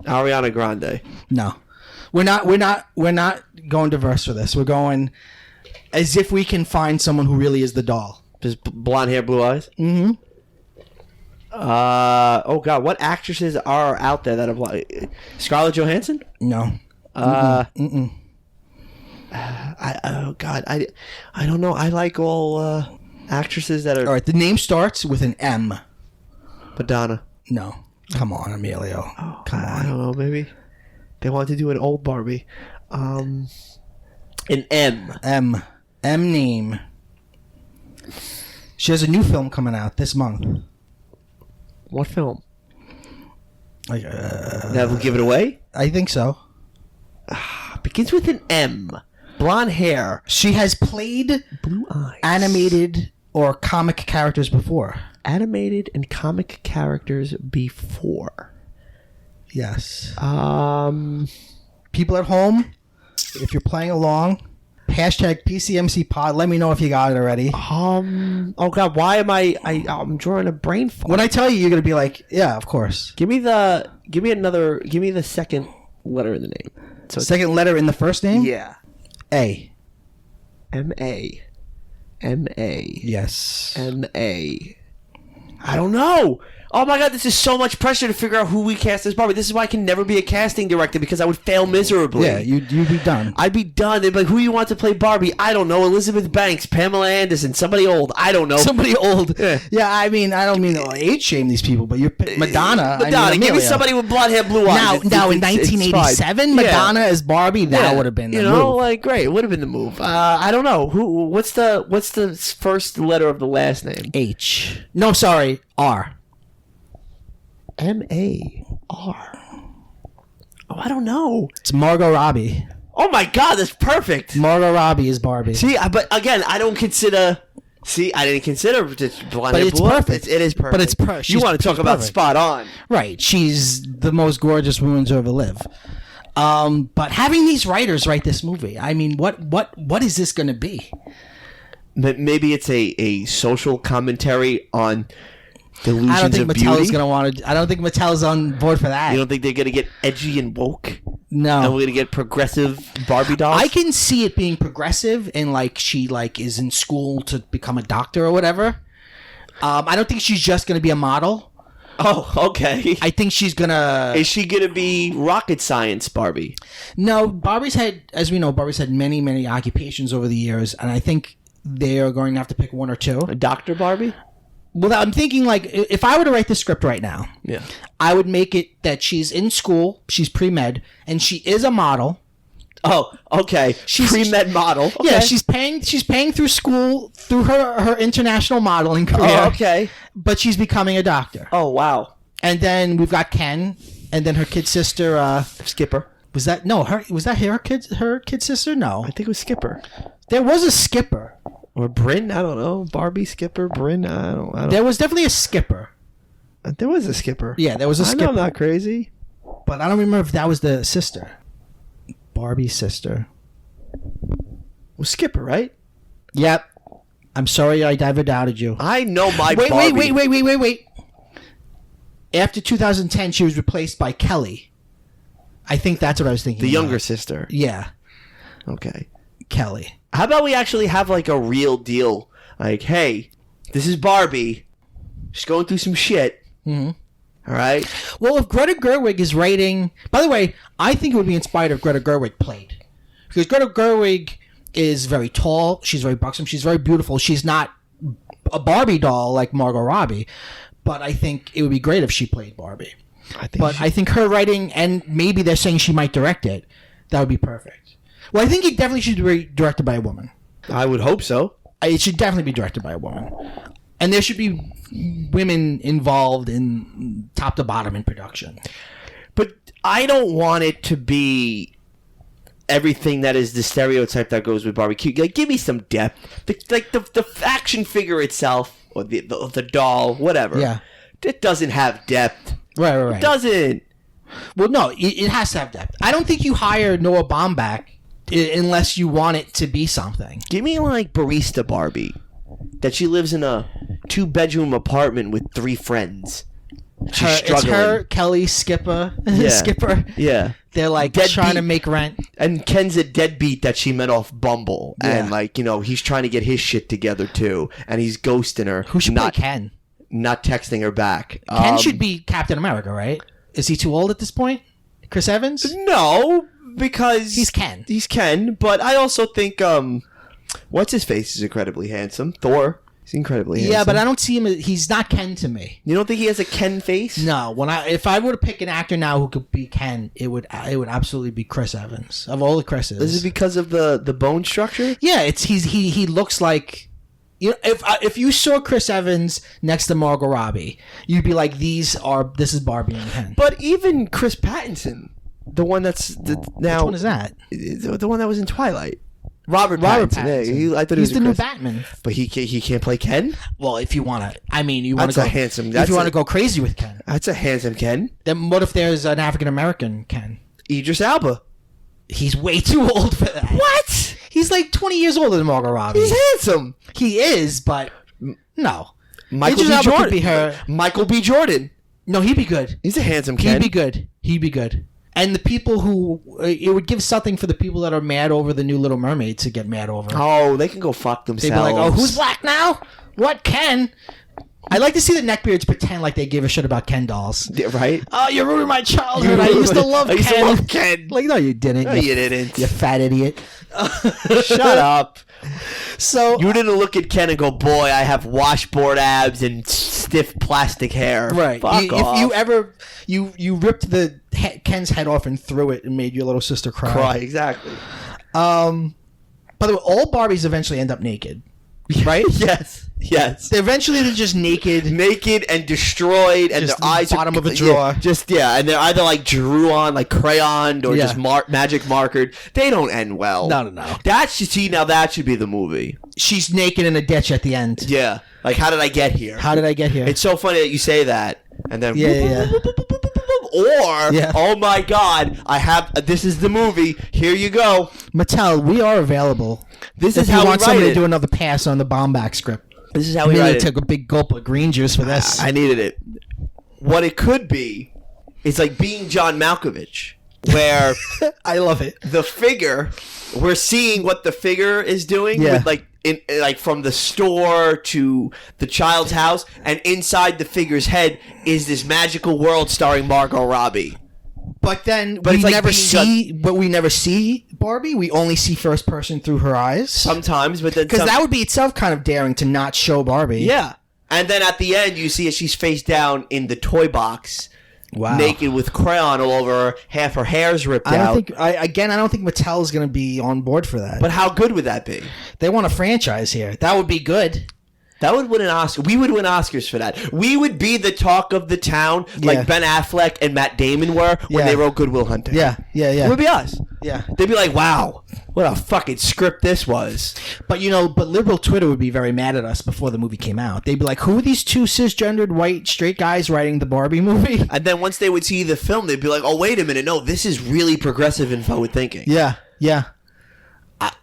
Ariana Grande. No. We're not going diverse for this. We're going as if we can find someone who really is the doll. Just blonde hair, blue eyes? Mm-hmm. Oh God, what actresses are out there that have Scarlett Johansson? No. Oh God, I don't know. I like all actresses that are. All right, the name starts with an M. Madonna. No. Come on, Emilio. Oh, Come on. I don't know. Maybe they want to do an old Barbie. An M. M name. She has a new film coming out this month. What film? Like, That will give it away? I think so. Begins with an M. Blonde hair. She has played Blue eyes. animated or comic characters before. Animated and comic characters before. Yes. People at home, if you're playing along, hashtag PCMC pod. Let me know if you got it already. Oh God, why am I'm drawing a brain fart. When I tell you, you're gonna be like, yeah, of course. Give me the second letter in the name. So Second letter in the first name? Yeah. A. M-A. Yes. M-A. I don't know. Oh my god, this is so much pressure to figure out who we cast as Barbie. This is why I can never be a casting director, because I would fail miserably. Yeah, you'd be done. I'd be done. They'd be like, who do you want to play Barbie? I don't know. Elizabeth Banks, Pamela Anderson, somebody old. I don't know. Somebody old. Yeah. Yeah, I mean, I don't mean to age shame these people, but you're Madonna. Give me somebody with blonde hair, blue eyes. Now in 1987, Madonna as Barbie, that would have been the move. Like, great. It would have been the move. I don't know. What's the first letter of the last name? H. No, sorry, R. M-A-R. Oh, I don't know. It's Margot Robbie. Oh my god, that's perfect. Margot Robbie is Barbie. See, but again, I don't consider. See, I didn't consider just blonde But hair, it's blue eyes. perfect. It is perfect. But it's perfect. You want to talk about spot on? Right. She's the most gorgeous woman to ever live. But having these writers write this movie, I mean, what is this going to be? Maybe it's a social commentary on delusions I don't think of Mattel's beauty. going to want to. I don't think Mattel's on board for that. You don't think they're gonna get edgy and woke? No. And we're gonna get progressive Barbie dolls? I can see it being progressive and like she like is in school to become a doctor or whatever. I don't think she's just going to be a model. Oh, okay. I think she's going to... Is she gonna be rocket science Barbie? No, Barbie's had, as we know, Barbie's had many, many occupations over the years, and I think they are going to have to pick one or two. A Dr. Barbie? Well, I'm thinking like if I were to write the script right now, Yeah. I would make it that she's in school, she's pre-med, and she is a model. Oh, okay. She's Pre-med model. Okay. Yeah, she's paying through school through her international modeling career. Oh, okay. But she's becoming a doctor. Oh, wow. And then we've got Ken, and then her kid sister. Skipper. Was that her kid sister? No, I think it was Skipper. there was a skipper. Or Bryn, I don't know. Barbie, Skipper, Bryn, I don't. There was definitely a skipper. There was a Skipper. Yeah, there was a I know skipper. I'm not crazy. But I don't remember if that was the sister. Barbie's sister. It was Skipper, right? Yep. I'm sorry I doubted you. I know my Wait, Barbie. wait. After 2010, she was replaced by Kelly. I think that's what I was thinking. The about. younger sister. Yeah, Okay. Kelly. How about we actually have like a real deal? Like, hey, this is Barbie. She's going through some shit. Mm-hmm. All right. Well, if Greta Gerwig is writing... By the way, I think it would be inspired if Greta Gerwig played. Because Greta Gerwig is very tall. She's very buxom. She's very beautiful. She's not a Barbie doll like Margot Robbie. But I think it would be great if she played Barbie. I think her writing, and maybe they're saying she might direct it, that would be perfect. Well, I think it definitely should be directed by a woman. I would hope so. It should definitely be directed by a woman. And there should be women involved in top to bottom in production. But I don't want it to be everything that is the stereotype that goes with barbecue. Like, give me some depth. The action figure itself, or the doll, whatever. Yeah. It doesn't have depth. Right. It doesn't. Well, no, it has to have depth. I don't think you hire Noah Baumbach unless you want it to be something. Give me like Barista Barbie. That she lives in a 2-bedroom apartment with 3 friends. She's struggling. It's her, Kelly, Skipper. Yeah. Skipper. Yeah. They're like Deadbeat. trying to make rent. And Ken's a deadbeat that she met off Bumble. Yeah. And like, he's trying to get his shit together too. And he's ghosting her. Who should play Ken? Not texting her back. Ken should be Captain America, right? Is he too old at this point? Chris Evans? No, because He's Ken. He's Ken, but I also think what's his face is incredibly handsome. Thor. He's incredibly handsome. Yeah, but I don't see him. He's not Ken to me. You don't think he has a Ken face? No. If I were to pick an actor now who could be Ken, it would absolutely be Chris Evans. Of all the Chris's, Is it because of the bone structure? Yeah, he looks like. If you saw Chris Evans next to Margot Robbie, you'd be like, this is Barbie and Ken. But even Chris Pattinson, the one that's now. Which one is that? The one that was in Twilight. Robert Pattinson. Yeah, I thought he's he was the new Chris. Batman. But he can't play Ken? Well, if you want to, you want That's to go a handsome. If you want to go crazy with Ken, That's a handsome Ken. then what if there's an African American Ken? Idris Elba. He's way too old for that. What? He's like 20 years older than Margot Robbie. He's handsome. He is, but no. Michael Idris B. Elba Jordan. could be her. Michael B. Jordan. No, he'd be good. He's a handsome Ken. He'd be good. And the people who it would give something for the people that are mad over the new Little Mermaid to get mad over. Oh, they can go fuck They'd themselves. be like, "Oh, who's black now? What Ken? I like to see the neckbeards pretend like they give a shut about Ken dolls. Yeah, right? Oh, you ruined my childhood. I used to love Ken. Like, no, you didn't. No, you didn't. You fat idiot. Shut up. So You didn't look at Ken and go, boy, I have washboard abs and stiff plastic hair. right. Fuck off. If you ever you ripped Ken's head off and threw it and made your little sister cry. Exactly. By the way, all Barbies eventually end up naked. Right? Yes. They're just naked. Naked and destroyed, and Just their eyes bottom are of a drawer. and they're either like drew on, like crayoned, or Yeah. just magic markered. They don't end well. No. That should be the movie. She's naked in a ditch at the end. Yeah. Like, how did I get here? How did I get here? It's so funny that you say that, and then Yeah. Or, Yeah. oh my God, this is the movie. Here you go. Mattel, we are available. This If is you how we want write somebody it. to do another pass on the Bomback script. This is how we Amelia write it. took a big gulp of green juice for this. I needed it. What it could be is like being John Malkovich, where I love it. the figure, we're seeing what the figure is doing, Yeah. with like from the store to the child's house, and inside the figure's head is this magical world starring Margot Robbie. But then But we it's like never being never see Barbie. We only see first person through her eyes. Sometimes, but then Because that would be itself kind of daring to not show Barbie. yeah. And then at the end, you see she's face down in the toy box, Wow. naked with crayon all over her. Half her hair's ripped I out. don't think. I don't think Mattel is going to be on board for that. But how good would that be? they want a franchise here. That would be good. That would win an Oscar. We would win Oscars for that. We would be the talk of the town, like Yeah. Ben Affleck and Matt Damon were when Yeah. they wrote Good Will Hunting. Yeah. It would be us. Yeah. They'd be like, wow, what a fucking script this was. But liberal Twitter would be very mad at us before the movie came out. They'd be like, "Who are these two cisgendered white straight guys writing the Barbie movie?" And then once they would see the film, they'd be like, oh, wait a minute. No, this is really progressive and forward thinking. Yeah.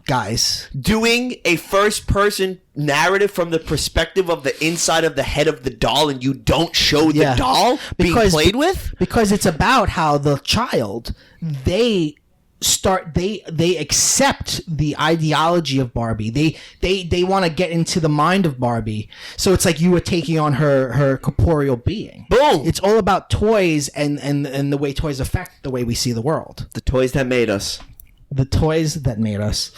Guys, Doing a first-person narrative from the perspective of the inside of the head of the doll, and you don't show the doll being played with? because it's about how the child they accept the ideology of Barbie. They want to get into the mind of Barbie. So it's like you were taking on her corporeal being. Boom. It's all about toys and the way toys affect the way we see the world. The toys that made us. The toys that made us.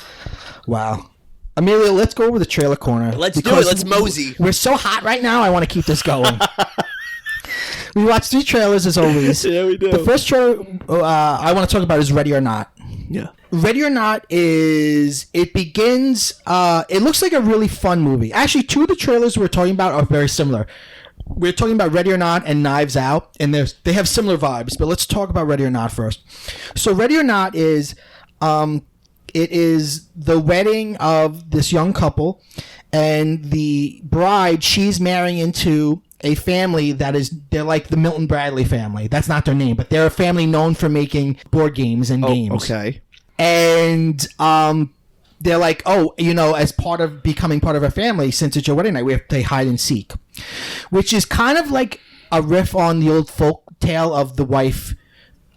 Wow. Amelia, let's go over the trailer corner. Let's do because it. Let's mosey. We're so hot right now, I want to keep this going. We watched 3 trailers as always. Yeah, we do. The first trailer I want to talk about is Ready or Not. Yeah. Ready or Not it begins, it looks like a really fun movie. Actually, 2 of the trailers we're talking about are very similar. We're talking about Ready or Not and Knives Out, and they have similar vibes, but let's talk about Ready or Not first. So Ready or Not is... it is the wedding of this young couple, and the bride, she's marrying into a family they're like the Milton Bradley family. That's not their name, but they're a family known for making board games and games. Okay. And they're like, as part of becoming part of a family, since it's your wedding night, we have to play hide and seek, which is kind of like a riff on the old folk tale of the wife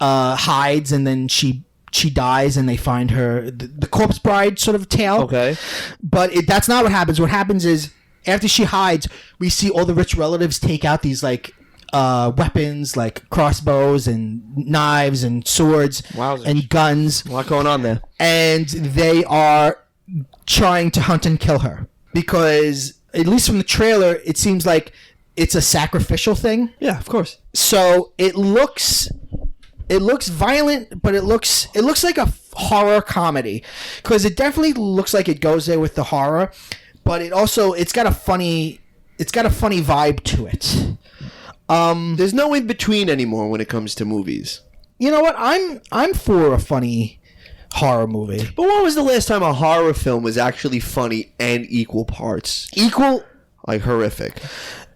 hides and then she dies and they find her, the corpse bride sort of tale. Okay. But that's not what happens. What happens is after she hides, we see all the rich relatives take out these like weapons like crossbows and knives and swords Wowzers. and guns. A lot going on there. And they are trying to hunt and kill her because, at least from the trailer, it seems like it's a sacrificial thing. Yeah, of course. So it looks violent, but it looks like a horror comedy because it definitely looks like it goes there with the horror, but it's got a funny vibe to it. There's no in between anymore when it comes to movies. You know what? I'm for a funny horror movie. But when was the last time a horror film was actually funny and equal parts? Like horrific.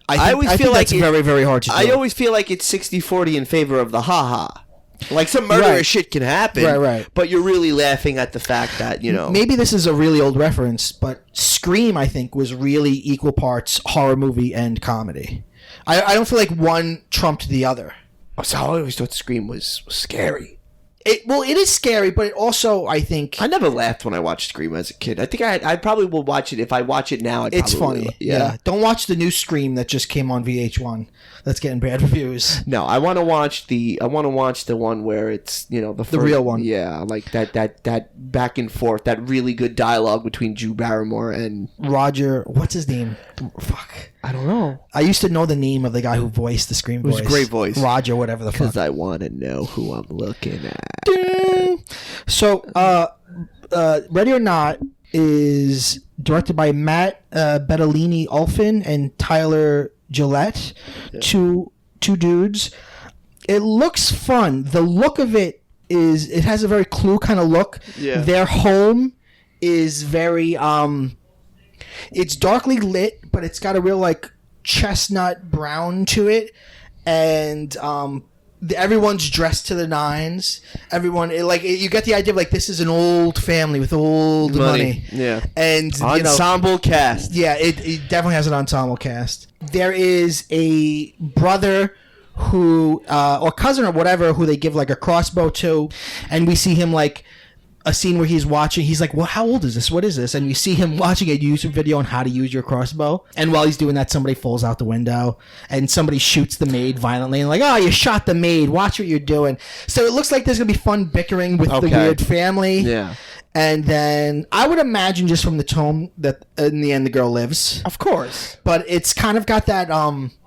I always think feel like that's very, very hard to do. I always feel like it's 60-40 in favor of the ha-ha. Like some murderous Right. shit can happen. Right. But you're really laughing at the fact that, Maybe this is a really old reference, but Scream, I think, was really equal parts horror movie and comedy. I don't feel like one trumped the other. So I always thought Scream was scary. It is scary, but it also, I think... I never laughed when I watched Scream as a kid. I think I probably will watch it. If I watch it now, it's funny. Yeah. Don't watch the new Scream that just came on VH1. That's getting bad reviews. No, I want to watch the one where it's, the real one. Yeah, like that back and forth, that really good dialogue between Drew Barrymore and Roger. What's his name? Fuck. I don't know. I used to know the name of the guy who voiced the Scream voice. It was a great voice. Roger, whatever the fuck. Because I want to know who I'm looking at. Ding. So, Ready or Not is directed by Matt Bettolini-Olphin and Tyler Gillette. Yeah. Two dudes. It looks fun. The look of it has a very Clue kind of look. Yeah. Their home is very it's darkly lit, but it's got a real like chestnut brown to it, and everyone's dressed to the nines. You get the idea of like this is an old family with old money. Yeah, and ensemble cast. Yeah, it definitely has an ensemble cast. There is a brother who or cousin or whatever who they give like a crossbow to, and we see him like a scene where he's watching. He's like, well, how old is this? What is this? And we see him watching a YouTube video on how to use your crossbow. And while he's doing that, somebody falls out the window and somebody shoots the maid violently. And like, oh, you shot the maid. Watch what you're doing. So it looks like there's going to be fun bickering with the weird family. Yeah. And then I would imagine just from the tone that in the end the girl lives. Of course. But it's kind of got that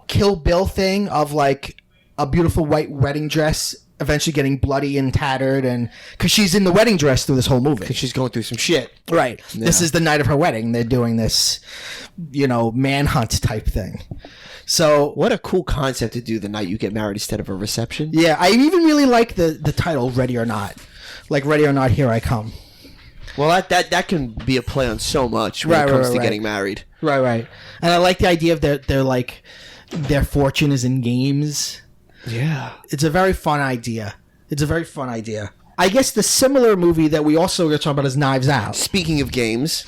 Kill Bill thing of like a beautiful white wedding dress eventually getting bloody and tattered, and because she's in the wedding dress through this whole movie, because she's going through some shit. Right. Yeah. This is the night of her wedding. They're doing this, manhunt type thing. So what a cool concept to do the night you get married instead of a reception. Yeah, I even really like the title "Ready or Not," like "Ready or Not, Here I Come." Well, that can be a play on so much when it comes to getting married. Right. And I like the idea of their fortune is in games. Yeah. It's a very fun idea. I guess the similar movie that we also are talking about is Knives Out. Speaking of games,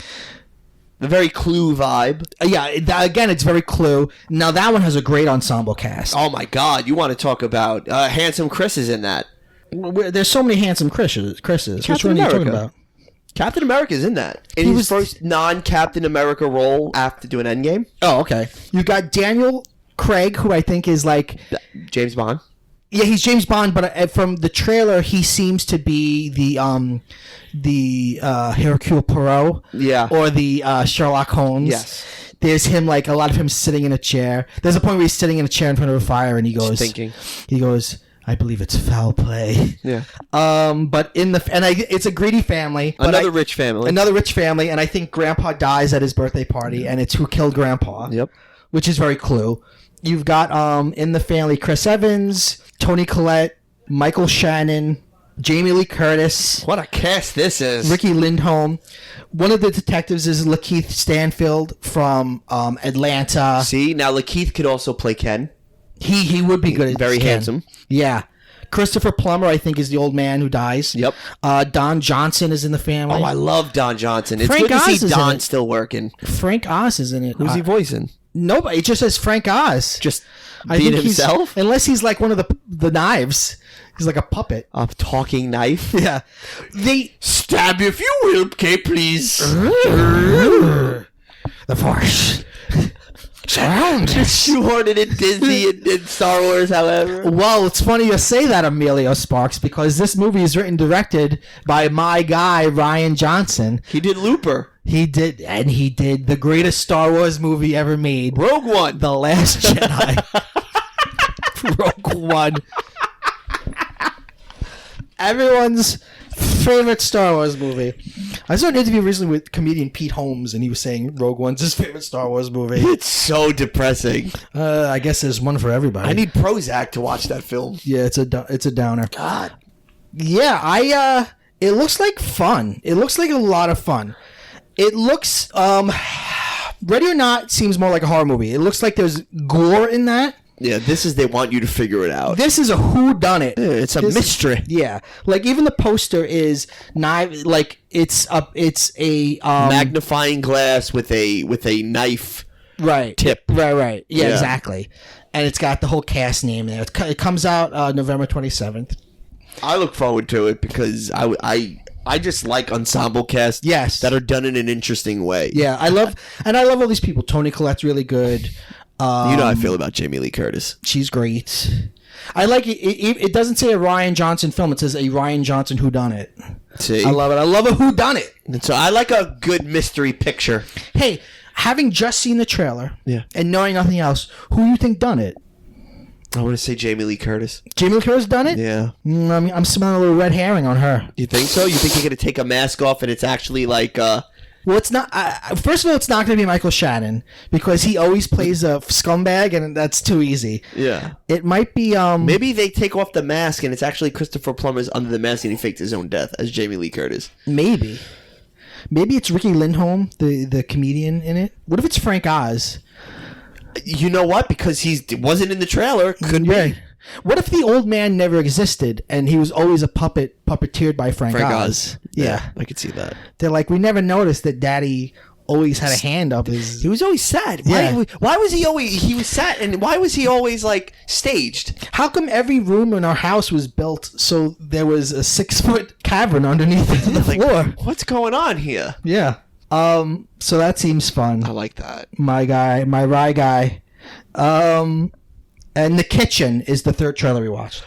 the very Clue vibe. Again, it's very Clue. Now, that one has a great ensemble cast. Oh, my God. You want to talk about Handsome Chris is in that. There's so many handsome Chris's. Which one are you talking about? Captain America's in that. In his first non-Captain America role after doing Endgame. Oh, okay. You got Daniel Craig, who I think is like James Bond. Yeah, he's James Bond, but from the trailer, he seems to be the Hercule Poirot, or the Sherlock Holmes. Yes, there's him, like a lot of him sitting in a chair. There's a point where he's sitting in a chair in front of a fire, and he goes, thinking. He goes, I believe it's foul play. Yeah. But it's a greedy family. Another rich family, and I think Grandpa dies at his birthday party, and it's who killed Grandpa. Yep. Which is very Clue. You've got in the family Chris Evans, Toni Collette, Michael Shannon, Jamie Lee Curtis. What a cast this is. Ricky Lindholm. One of the detectives is Lakeith Stanfield from Atlanta. See, now Lakeith could also play Ken. He would be good at Very Ken. handsome. Yeah. Christopher Plummer, I think, is the old man who dies. Yep. Don Johnson is in the family. Oh, I love Don Johnson. It's Frank good to Oz see Don still working. Frank Oz is in it. Who's he voicing? Nobody. It just says Frank Oz. Just being himself? Unless he's like one of the knives. He's like a puppet. A talking knife? Yeah. They stab if you will, okay, please. The Force. Surround us. Shoehorned in Disney and Star Wars, however. Well, it's funny you say that, Emilio Sparks, because this movie is written and directed by my guy, Ryan Johnson. He did Looper. He did the greatest Star Wars movie ever made. Rogue One. The Last Jedi. Rogue One. Everyone's favorite Star Wars movie. I saw an interview recently with comedian Pete Holmes, and he was saying Rogue One's his favorite Star Wars movie. It's so depressing. I guess there's one for everybody. I need Prozac to watch that film. Yeah, it's a downer. God. Yeah, it looks like fun. It looks like a lot of fun. It looks Ready or Not seems more like a horror movie. It looks like there's gore in that. Yeah, they want you to figure it out. This is a whodunit. Yeah, it's a mystery. Yeah, like even the poster is knife. Like it's a magnifying glass with a knife. Right. Tip. Right. Yeah, exactly. And it's got the whole cast name there. It comes out November 27th. I look forward to it because I just like ensemble casts that are done in an interesting way. Yeah, I love all these people. Toni Collette's really good. You know how I feel about Jamie Lee Curtis. She's great. I like it. It doesn't say a Ryan Johnson film. It says a Ryan Johnson Whodunnit. See? I love it. I love a Whodunnit. And so I like a good mystery picture. Hey, having just seen the trailer and knowing nothing else, who do you think done it? I want to say Jamie Lee Curtis. Jamie Lee Curtis done it? Yeah. I mean, I'm smelling a little red herring on her. You think so? You think you're going to take a mask off and it's actually like... Well, it's not... first of all, it's not going to be Michael Shannon because he always plays a scumbag and that's too easy. Yeah. It might be... Maybe they take off the mask and it's actually Christopher Plummer's under the mask and he faked his own death as Jamie Lee Curtis. Maybe. Maybe it's Ricky Lindholm, the comedian in it. What if it's Frank Oz? You know what? Because he wasn't in the trailer. Could be. What if the old man never existed and he was always a puppeteered by Frank Oz? Yeah, I could see that. They're like, we never noticed that Daddy always had a hand up his... He was always sad. Why was he always... He was sad, and why was he always, like, staged? How come every room in our house was built so there was a 6-foot cavern underneath the floor? What's going on here? Yeah. So that seems fun. I like that. My Rye guy. And The Kitchen is the third trailer we watched.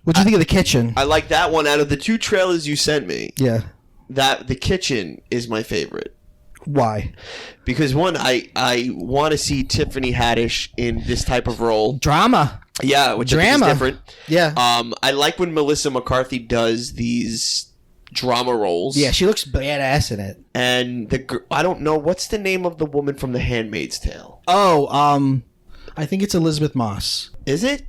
What do you think of The Kitchen? I like that one. Out of the 2 trailers you sent me, yeah, The Kitchen is my favorite. Why? Because one, I want to see Tiffany Haddish in this type of role. Drama. Yeah, which I think is different. Yeah. I like when Melissa McCarthy does these drama roles. Yeah, she looks badass in it. And I don't know, what's the name of the woman from The Handmaid's Tale? Oh, I think it's Elizabeth Moss. Is it?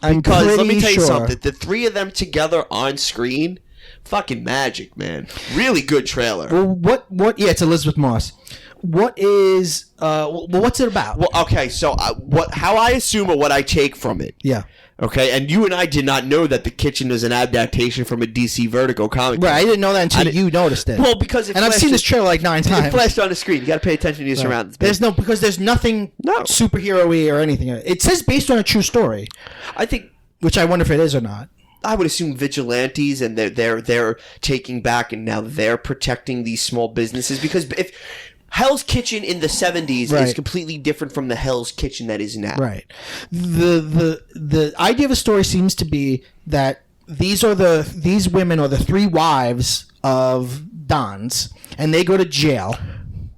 Because let me tell you something. The 3 of them together on screen, fucking magic, man. Really good trailer. Well, what? Yeah, it's Elizabeth Moss. What is? What's it about? Well, okay. So, how I assume or what I take from it. Yeah. Okay, and you and I did not know that The Kitchen is an adaptation from a DC Vertigo comic. Right, I didn't know that until you noticed it. Well, because I've seen this trailer like 9 times. It flashed on the screen. You got to pay attention to your surroundings. Because there's nothing superhero-y or anything. It says based on a true story. I think, which I wonder if it is or not. I would assume vigilantes, and they're taking back, and now they're protecting these small businesses because if. Hell's Kitchen in the 70s is completely different from the Hell's Kitchen that is now. Right. The idea of the story seems to be that these women are the 3 wives of Dons, and they go to jail.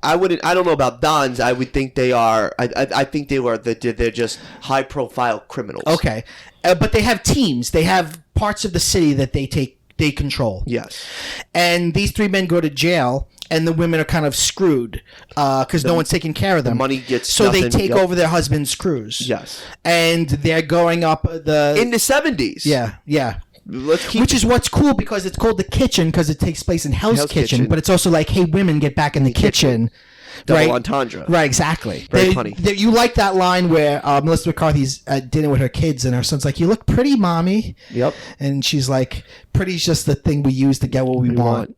I don't know about Dons. I would think they are. I think they're just high profile criminals. Okay, but they have teams. They have parts of the city that they control. Yes. And these 3 men go to jail. And the women are kind of screwed because no one's taking care of them. The money gets so they take over their husband's crews. Yes, and they're going up in the 70s. Yeah. Which is what's cool because it's called The Kitchen because it takes place in Hell's Kitchen, but it's also like, hey, women, get back in the kitchen. Double entendre. Right, exactly. Very funny. You like that line where Melissa McCarthy's at dinner with her kids and her son's like, you look pretty, mommy. Yep. And she's like, pretty's just the thing we use to get what we want.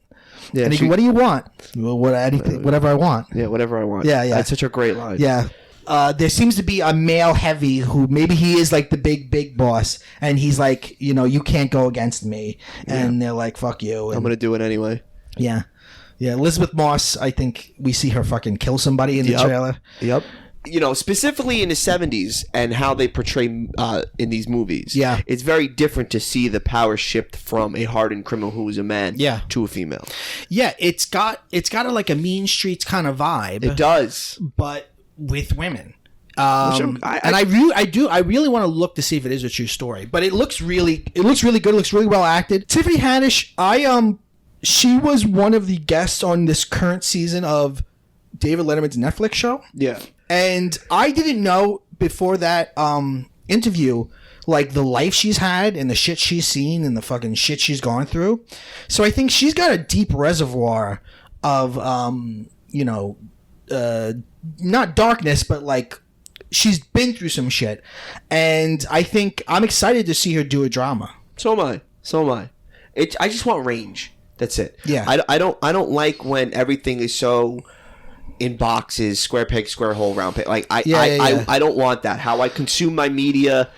Yeah, and he goes, what do you want? Well, whatever I want. Yeah, whatever I want. Yeah. That's such a great line. Yeah. There seems to be a male heavy who maybe he is like the big boss, and he's like, you can't go against me. And they're like, fuck you. And, I'm going to do it anyway. Yeah. Yeah, Elizabeth Moss, I think we see her fucking kill somebody in the trailer. Yep. Specifically in the 70s and how they portray in these movies. Yeah. It's very different to see the power shift from a hardened criminal who is a man to a female. Yeah, it's got like a Mean Streets kind of vibe. It does. But with women. I really want to look to see if it is a true story. But it looks really good. It looks really well acted. Tiffany Haddish, she was one of the guests on this current season of David Letterman's Netflix show. Yeah. And I didn't know before that interview, like, the life she's had and the shit she's seen and the fucking shit she's gone through. So I think she's got a deep reservoir of, not darkness, but, like, she's been through some shit. And I think I'm excited to see her do a drama. So am I. I just want range. That's it. Yeah. I don't like when everything is so in boxes, square peg, square hole, round peg. Like I don't want that. How I consume my media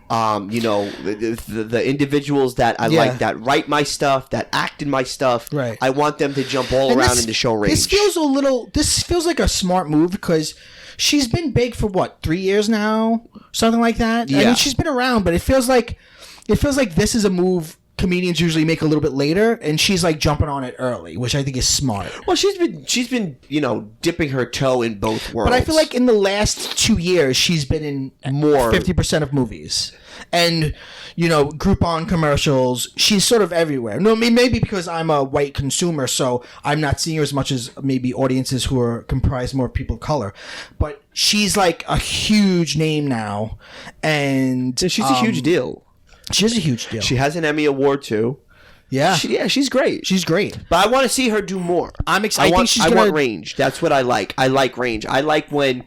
The individuals that I like, that write my stuff, that act in my stuff. Right. I want them to jump all around in the show range. This feels like a smart move because she's been big for 3 years now, something like that. Yeah. I mean, she's been around, but it feels like this is a move comedians usually make a little bit later, and she's like jumping on it early, which I think is smart. Well, she's been dipping her toe in both worlds. But I feel like in the last 2 years, she's been in more 50% of movies, and Groupon commercials. She's sort of everywhere. No, I mean, maybe because I'm a white consumer, so I'm not seeing her as much as maybe audiences who are comprised more of people of color. But she's like a huge name now, and she's a huge deal. She's a huge deal. She has an Emmy Award too. Yeah, she's great. She's great. But I want to see her do more. I'm excited. I want range. That's what I like. I like range. I like when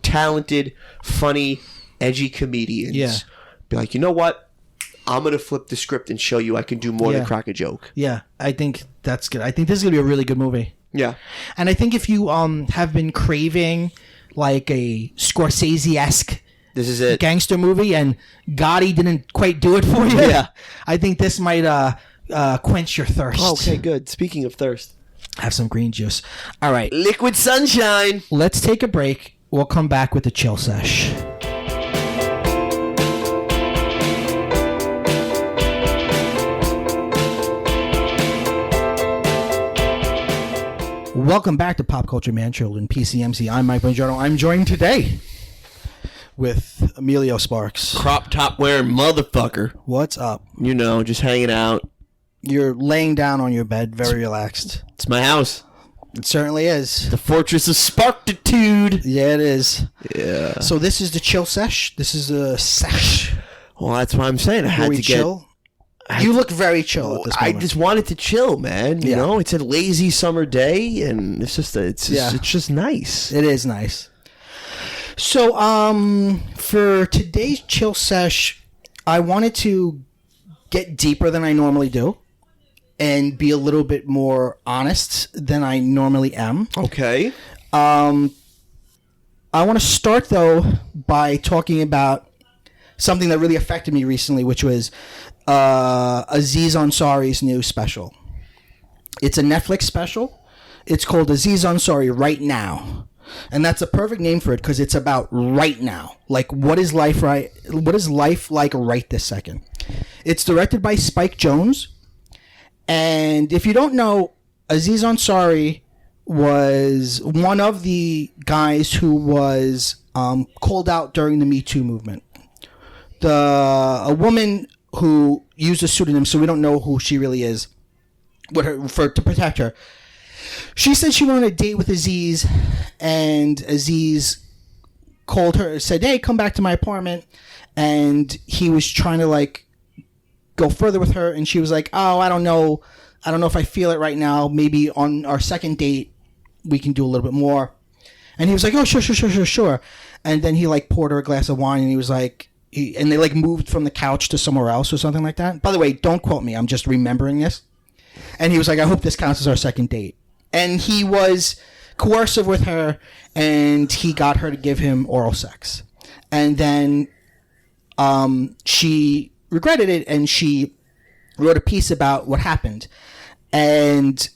talented, funny, edgy comedians be like, you know what? I'm gonna flip the script and show you I can do more than crack a joke. Yeah, I think that's good. I think this is gonna be a really good movie. Yeah, and I think if you have been craving like a Scorsese-esque. This is it. Gangster movie, and Gotti didn't quite do it for you. Yeah. I think this might quench your thirst. Okay, good. Speaking of thirst. Have some green juice. All right. Liquid sunshine. Let's take a break. We'll come back with the chill sesh. Welcome back to Pop Culture Man Children, PCMC. I'm Mike Bongiorno. I'm joined today with Emilio Sparks. Crop top wearing motherfucker. What's up? Just hanging out. You're laying down on your bed, very relaxed. It's my house. It certainly is. The fortress of Sparktitude. Yeah, it is. Yeah. So this is the chill sesh. This is a sesh. Well, that's what I'm saying. I had to chill. You look very chill at this moment. I just wanted to chill, man. You know, it's a lazy summer day, and it's just nice. It is nice. So, for today's chill sesh, I wanted to get deeper than I normally do and be a little bit more honest than I normally am. Okay. I want to start, though, by talking about something that really affected me recently, which was Aziz Ansari's new special. It's a Netflix special. It's called Aziz Ansari Right Now. And that's a perfect name for it because it's about right now. Like, what is life like right this second? It's directed by Spike Jonze. And if you don't know, Aziz Ansari was one of the guys who was called out during the Me Too movement. A woman who used a pseudonym, so we don't know who she really is, to protect her. She said she went on a date with Aziz, and Aziz called her, said, "Hey, come back to my apartment." And he was trying to go further with her, and she was like, "Oh, I don't know if I feel it right now. Maybe on our second date we can do a little bit more." And he was like, "Oh, sure." And then he poured her a glass of wine, and he was like, and they moved from the couch to somewhere else or something like that. By the way, don't quote me. I'm just remembering this. And he was like, "I hope this counts as our second date." And he was coercive with her, and he got her to give him oral sex. And then she regretted it, and she wrote a piece about what happened. And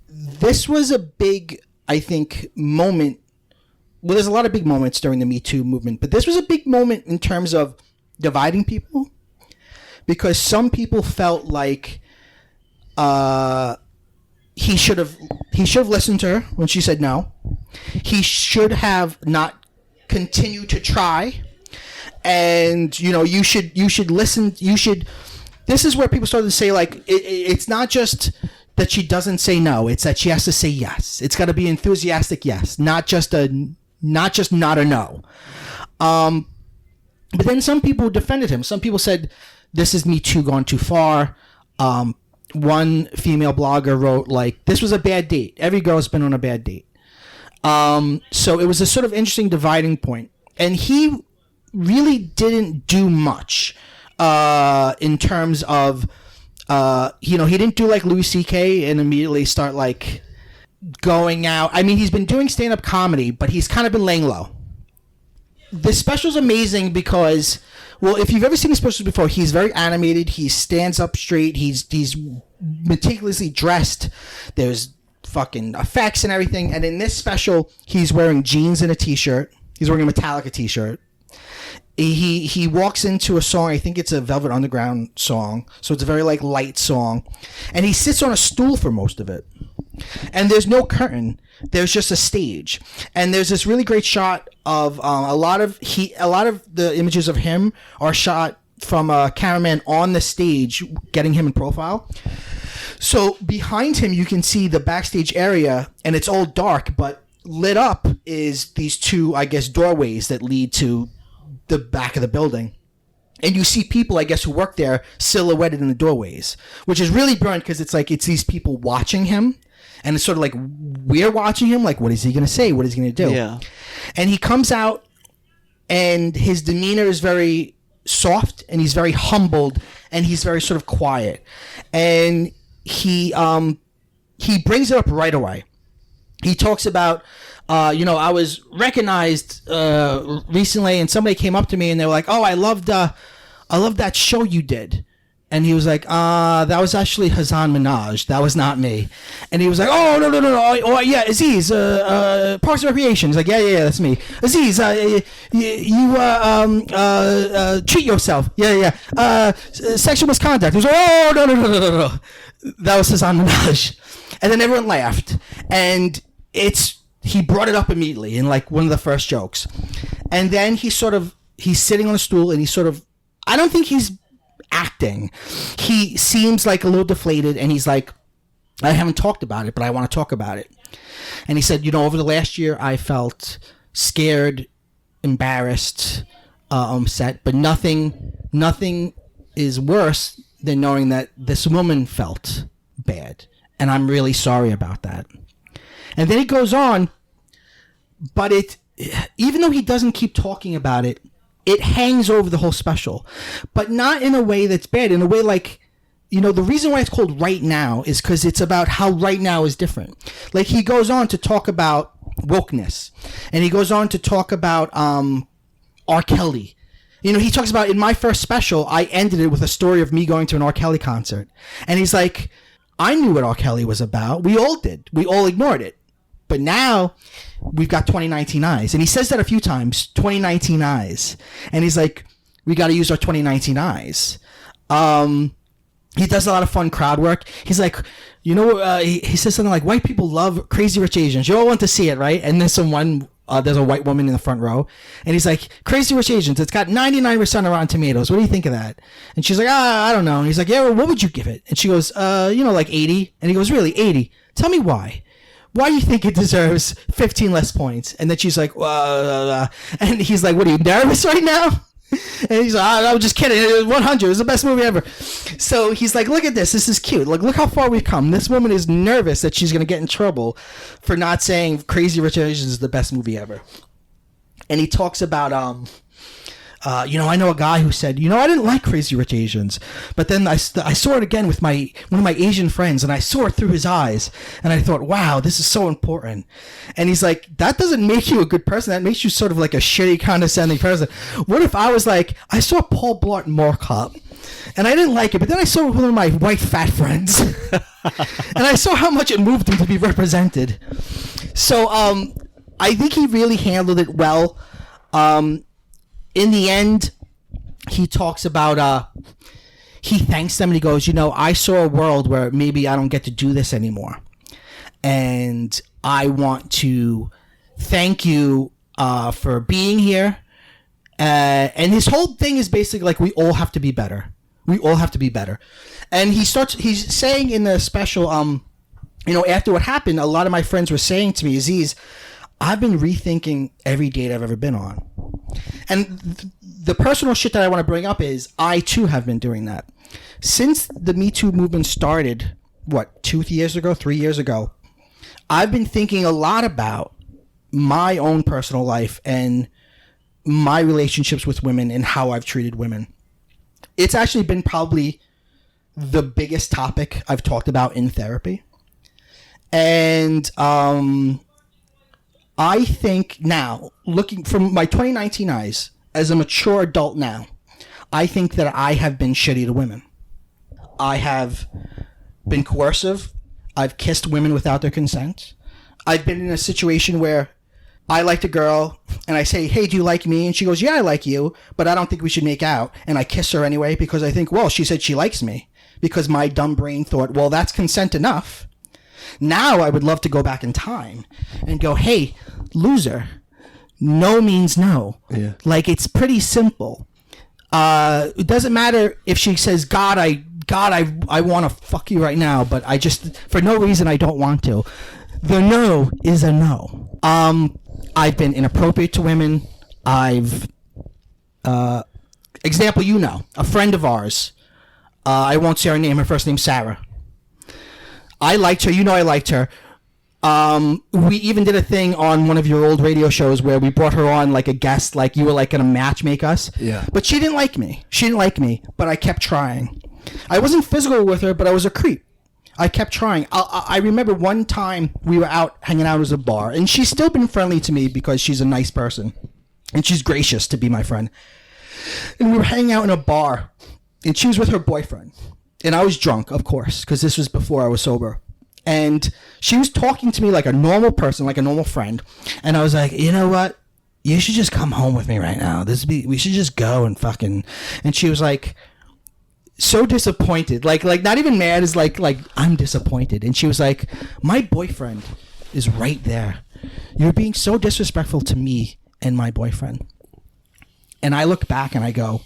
this was a big, I think, moment. Well, there's a lot of big moments during the Me Too movement, but this was a big moment in terms of dividing people, because some people felt like he should have listened to her when she said no. He should have not continued to try, and you should listen. This is where people started to say it's not just that she doesn't say no; it's that she has to say yes. It's got to be enthusiastic yes, not just not a no. But then some people defended him. Some people said this is Me Too gone too far. One female blogger wrote this was a bad date. Every girl's been on a bad date. So it was a sort of interesting dividing point. And he really didn't do much in terms of, he didn't do Louis C.K. and immediately start going out. I mean, he's been doing stand-up comedy, but he's kind of been laying low. this special's amazing because, well, if you've ever seen the specials before, he's very animated. He stands up straight. He's meticulously dressed. There's fucking effects and everything. And in this special, he's wearing jeans and a t-shirt. He's wearing a Metallica t-shirt. He walks into a song. I think it's a Velvet Underground song. So it's a very like light song. And he sits on a stool for most of it. And there's no curtain. There's just a stage. And there's this really great shot of a lot of the images of him are shot from a cameraman on the stage, getting him in profile. So behind him, you can see the backstage area, and it's all dark, but lit up is these two, I guess, doorways that lead to the back of the building. And you see people, I guess, who work there silhouetted in the doorways, which is really brilliant because it's like it's these people watching him. And it's sort of like we're watching him, like, what is he going to say? What is he going to do? Yeah. And he comes out, and his demeanor is very soft, and he's very humbled, and he's very sort of quiet. And he brings it up right away. He talks about, I was recognized recently, and somebody came up to me, and they were like, "Oh, I loved that show you did." And he was like, that was actually Hassan Minaj. That was not me. And he was like, oh, no. Oh, yeah, Aziz, Parks and Recreation. He's like, yeah, that's me. Aziz, you treat yourself. Yeah. Sexual misconduct. He was like, oh, no. That was Hassan Minaj. And then everyone laughed. And he brought it up immediately in like one of the first jokes. And then he's sitting on a stool, and I don't think he's acting. He seems like a little deflated, and he's like, I haven't talked about it, but I want to talk about it. And he said, over the last year I felt scared, embarrassed, upset, but nothing is worse than knowing that this woman felt bad, and I'm really sorry about that. And then he goes on, but even though he doesn't keep talking about it, it hangs over the whole special, but not in a way that's bad. In a way like, the reason why it's called Right Now is because it's about how right now is different. Like, he goes on to talk about wokeness, and he goes on to talk about R. Kelly. He talks about, in my first special, I ended it with a story of me going to an R. Kelly concert. And he's like, I knew what R. Kelly was about. We all did. We all ignored it. But now we've got 2019 eyes. And he says that a few times, 2019 eyes. And he's like, we got to use our 2019 eyes. He does a lot of fun crowd work. He's like, he says something like, white people love Crazy Rich Asians. You all want to see it, right? And then there's a white woman in the front row. And he's like, Crazy Rich Asians, it's got 99% on Rotten Tomatoes. What do you think of that? And she's like, I don't know. And he's like, yeah, well, what would you give it? And she goes, like 80. And he goes, really, 80? Tell me why. Why do you think it deserves 15 less points? And then she's like, and he's like, what, are you nervous right now? And he's like, I'm just kidding. It was 100. It was the best movie ever. So he's like, look at this. This is cute. Look how far we've come. This woman is nervous that she's going to get in trouble for not saying Crazy Rich Asians is the best movie ever. And he talks about, I know a guy who said, I didn't like Crazy Rich Asians, but then I saw it again with one of my Asian friends, and I saw it through his eyes, and I thought, wow, this is so important. And he's like, that doesn't make you a good person. That makes you sort of like a shitty, condescending person. What if I was like, I saw Paul Blart Mall Cop, and I didn't like it, but then I saw it with one of my white fat friends, and I saw how much it moved him to be represented. So I think he really handled it well. In the end, he talks about, he thanks them, and he goes, I saw a world where maybe I don't get to do this anymore. And I want to thank you for being here. And his whole thing is basically like, we all have to be better. We all have to be better. And he's saying in the special, after what happened, a lot of my friends were saying to me, Aziz, I've been rethinking every date I've ever been on. And the personal shit that I want to bring up is I too have been doing that. Since the Me Too movement started, 3 years ago, I've been thinking a lot about my own personal life and my relationships with women and how I've treated women. It's actually been probably the biggest topic I've talked about in therapy. And I think now, looking from my 2019 eyes, as a mature adult now, I think that I have been shitty to women. I have been coercive. I've kissed women without their consent. I've been in a situation where I liked a girl, and I say, hey, do you like me? And she goes, yeah, I like you, but I don't think we should make out. And I kiss her anyway because I think, well, she said she likes me. Because my dumb brain thought, well, that's consent enough. Now I would love to go back in time and go, hey, loser, no means no. Yeah. Like, it's pretty simple. It doesn't matter if she says, God, I want to fuck you right now, but I just, for no reason, I don't want to. The no is a no. I've been inappropriate to women. Example, a friend of ours, I won't say her name, her first name's Sarah. I liked her, I liked her. We even did a thing on one of your old radio shows where we brought her on like a guest, like you were like going to match make us. Yeah. But she didn't like me. But I kept trying. I wasn't physical with her, but I was a creep. I kept trying. I remember one time we were out hanging out at a bar, and she's still been friendly to me because she's a nice person, and she's gracious to be my friend. And we were hanging out in a bar, and she was with her boyfriend. And I was drunk, of course, because this was before I was sober. And she was talking to me like a normal person, like a normal friend. And I was like, you know what? You should just come home with me right now. We should just go and fucking... And she was like, so disappointed. Like not even mad, is like I'm disappointed. And she was like, my boyfriend is right there. You're being so disrespectful to me and my boyfriend. And I look back and I go...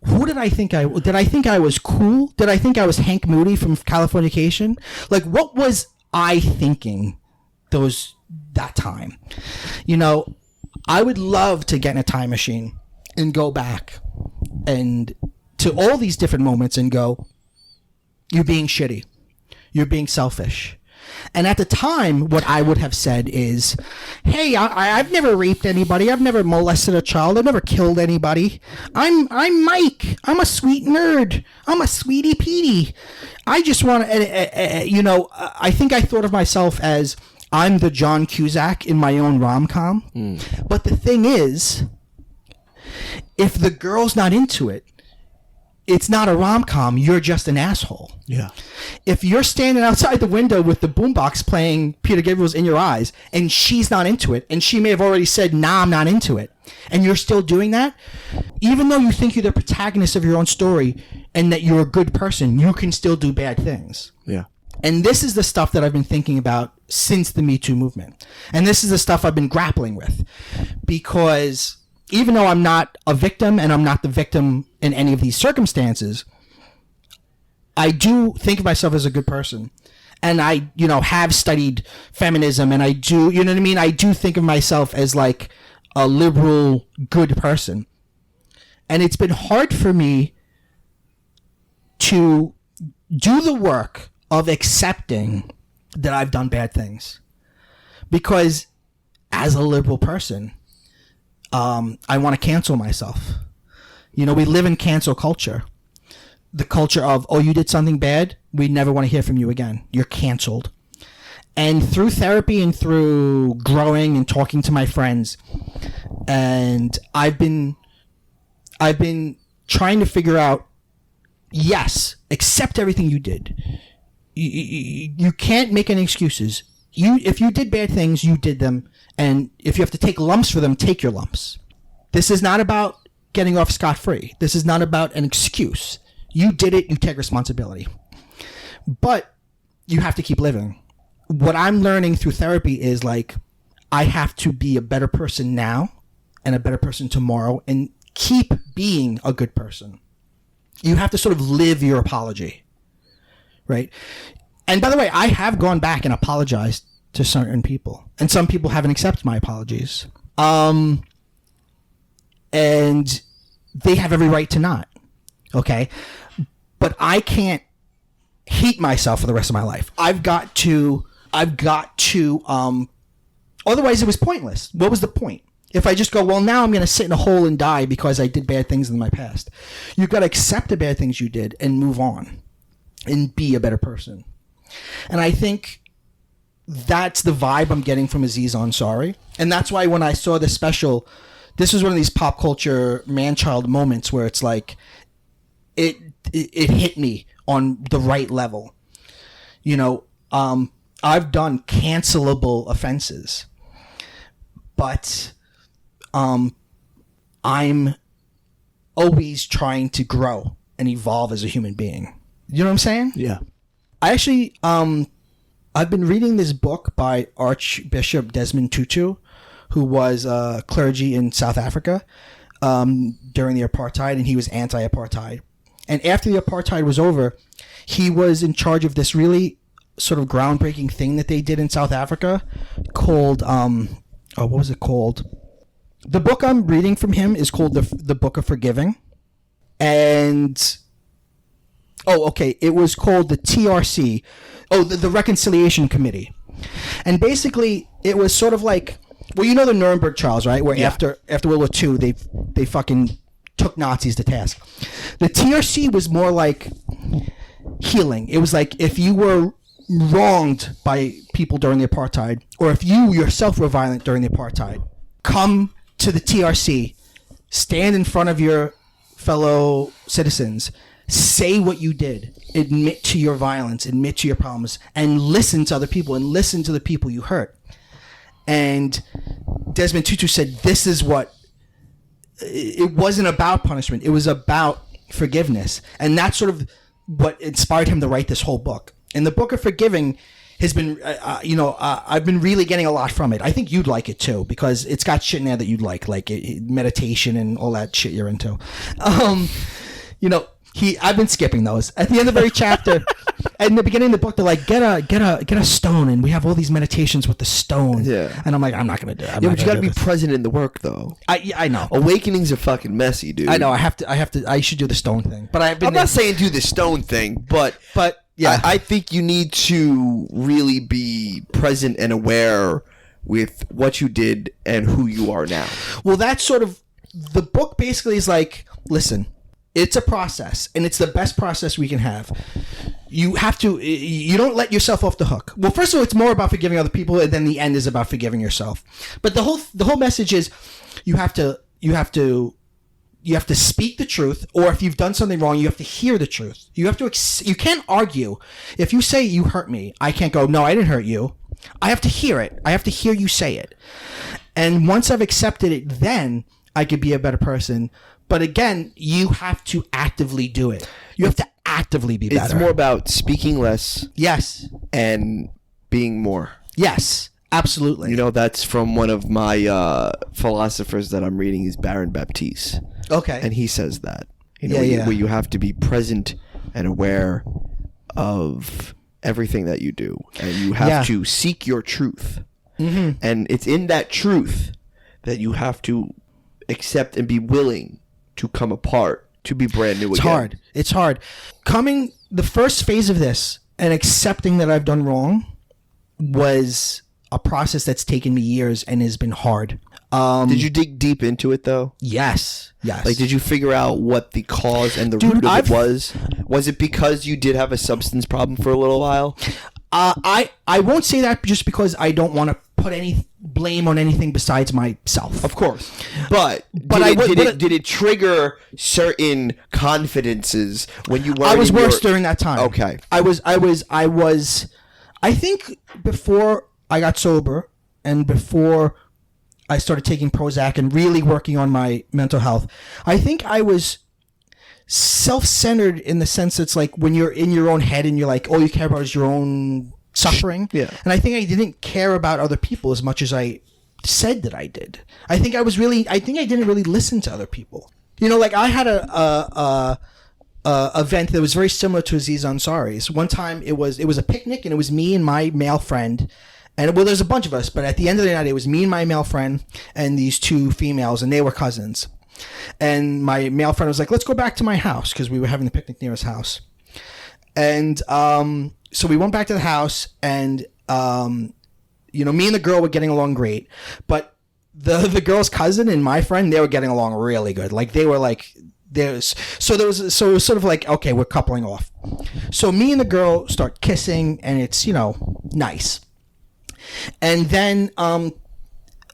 Who did I think did I think I was cool? Did I think I was Hank Moody from Californication? Like, what was I thinking that time? I would love to get in a time machine and go back and to all these different moments and go, you're being shitty. You're being selfish. And at the time, what I would have said is, hey, I've never raped anybody. I've never molested a child. I've never killed anybody. I'm Mike. I'm a sweet nerd. I'm a sweetie Petey. I just want to, I think I thought of myself as I'm the John Cusack in my own rom-com. But the thing is, if the girl's not into it, it's not a rom-com. You're just an asshole. Yeah. If you're standing outside the window with the boombox playing Peter Gabriel's In Your Eyes, and she's not into it, and she may have already said, nah, I'm not into it, and you're still doing that, even though you think you're the protagonist of your own story and that you're a good person, you can still do bad things. Yeah. And this is the stuff that I've been thinking about since the Me Too movement. And this is the stuff I've been grappling with. Because... even though I'm not a victim and I'm not the victim in any of these circumstances, I do think of myself as a good person. And I, have studied feminism, and I do, you know what I mean? I do think of myself as like a liberal, good person. And it's been hard for me to do the work of accepting that I've done bad things. Because as a liberal person... I want to cancel myself. We live in cancel culture. The culture of, oh, you did something bad, we never want to hear from you again. You're canceled. And through therapy and through growing and talking to my friends, and I've been trying to figure out, yes, accept everything you did. You can't make any excuses. If you did bad things, you did them. And if you have to take lumps for them, take your lumps. This is not about getting off scot-free. This is not about an excuse. You did it, you take responsibility. But you have to keep living. What I'm learning through therapy is like, I have to be a better person now and a better person tomorrow and keep being a good person. You have to sort of live your apology, right? And by the way, I have gone back and apologized to certain people, and some people haven't accepted my apologies. And they have every right to not. Okay, but I can't hate myself for the rest of my life. I've got to. Otherwise, it was pointless. What was the point? If I just go, well, now I'm going to sit in a hole and die because I did bad things in my past. You've got to accept the bad things you did and move on, and be a better person. And I think that's the vibe I'm getting from Aziz Ansari. And that's why when I saw the special, this was one of these pop culture man-child moments where it's like, it hit me on the right level. You know, I've done cancelable offenses, but I'm always trying to grow and evolve as a human being. You know what I'm saying? Yeah. I actually, I've been reading this book by Archbishop Desmond Tutu, who was clergy in South Africa during the apartheid, and he was anti-apartheid. And after the apartheid was over, he was in charge of this really sort of groundbreaking thing that they did in South Africa called, what was it called? The book I'm reading from him is called The Book of Forgiving. And, it was called the TRC. The Reconciliation Committee. And basically, it was sort of like, well, you know the Nuremberg trials, right? Where after World War II, they fucking took Nazis to task. The TRC was more like healing. It was like if you were wronged by people during the apartheid, or if you yourself were violent during the apartheid, come to the TRC, stand in front of your fellow citizens, say what you did, admit to your violence, admit to your problems, and listen to other people, and listen to the people you hurt. And Desmond Tutu said this is what, it wasn't about punishment, it was about forgiveness. And that's sort of what inspired him to write this whole book. And the Book of Forgiving has been, I've been really getting a lot from it. I think you'd like it too, because it's got shit in there that you'd like meditation and all that shit you're into. I've been skipping those. At the end of every chapter, in the beginning of the book, they're like, get a stone, and we have all these meditations with the stone. Yeah. And I'm like, I'm not gonna do it. But you gotta be present in the work, though. I know. Awakenings are fucking messy, dude. I know. I should do the stone thing. But I'm not saying do the stone thing, but yeah, I think you need to really be present and aware with what you did and who you are now. Well, that's sort of, the book basically is like, listen, it's a process, and it's the best process we can have. You don't let yourself off the hook. Well, first of all, it's more about forgiving other people, and then the end is about forgiving yourself. But the whole message is you have to speak the truth, or if you've done something wrong, you have to hear the truth. You can't argue. If you say you hurt me, I can't go, no, I didn't hurt you. I have to hear it. I have to hear you say it. And once I've accepted it, then I could be a better person. But again, you have to actively do it. You have to actively be better. It's more about speaking less. Yes. And being more. Yes, absolutely. You know, that's from one of my philosophers that I'm reading is Baron Baptiste. Okay. And he says that. Where you have to be present and aware of everything that you do. And you have to seek your truth. Mm-hmm. And it's in that truth that you have to accept and be willing to come apart, to be brand new again. It's hard. The first phase of this and accepting that I've done wrong was a process that's taken me years and has been hard. Did you dig deep into it, though? Yes. Like, did you figure out what the cause and the root of it was? Was it because you did have a substance problem for a little while? I won't say that just because I don't want to put any blame on anything besides myself. Of course. But did it trigger certain confidences when you were I was worse during that time. Okay. I think before I got sober and before I started taking Prozac and really working on my mental health, I think I was self-centered in the sense it's like when you're in your own head and you're like, all you care about is your own suffering. Yeah. And I think I didn't care about other people as much as I said that I did. I think I didn't really listen to other people. You know, like I had a event that was very similar to Aziz Ansari's. One time it was a picnic, and it was me and my male friend. And there's a bunch of us, but at the end of the night, it was me and my male friend and these two females, and they were cousins. And my male friend was like, let's go back to my house, because we were having the picnic near his house. And so we went back to the house, and me and the girl were getting along great, but the girl's cousin and my friend, they were getting along really good. Like they were like, it was sort of like, okay, we're coupling off. So me and the girl start kissing, and it's nice. And then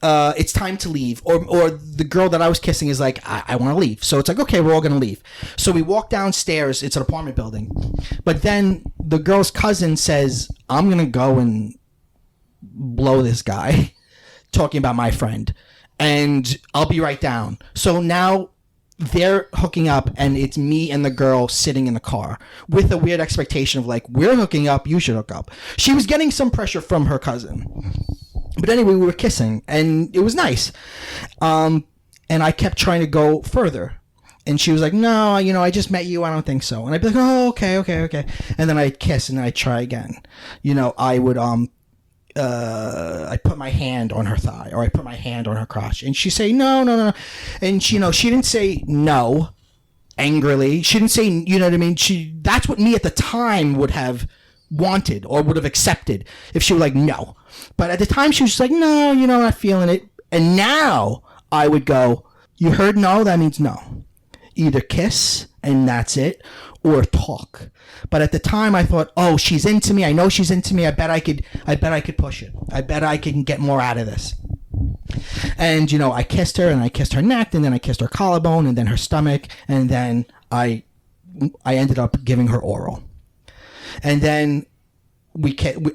it's time to leave, or the girl that I was kissing is like, I want to leave. So it's like, okay, we're all gonna leave. So we walk downstairs. It's an apartment building, but then the girl's cousin says, I'm gonna go and blow this guy, talking about my friend, and I'll be right down. So now they're hooking up, and it's me and the girl sitting in the car with a weird expectation of like, we're hooking up, you should hook up. She was getting some pressure from her cousin. But anyway, we were kissing, and it was nice. And I kept trying to go further. And she was like, no, I just met you. I don't think so. And I'd be like, oh, okay. And then I'd kiss, and then I'd try again. I would, I put my hand on her thigh, or I put my hand on her crotch. And she'd say, no. And she didn't say no angrily. She didn't say, you know what I mean? That's what me at the time would have wanted or would have accepted if she was like, no. But at the time, she was just like, no, I'm not feeling it. And now I would go, you heard no, that means no. Either kiss and that's it, or talk. But at the time, I thought, oh, she's into me. I know she's into me. I bet I could push it. I bet I can get more out of this. And, I kissed her, and I kissed her neck, and then I kissed her collarbone, and then her stomach, and then I ended up giving her oral. And then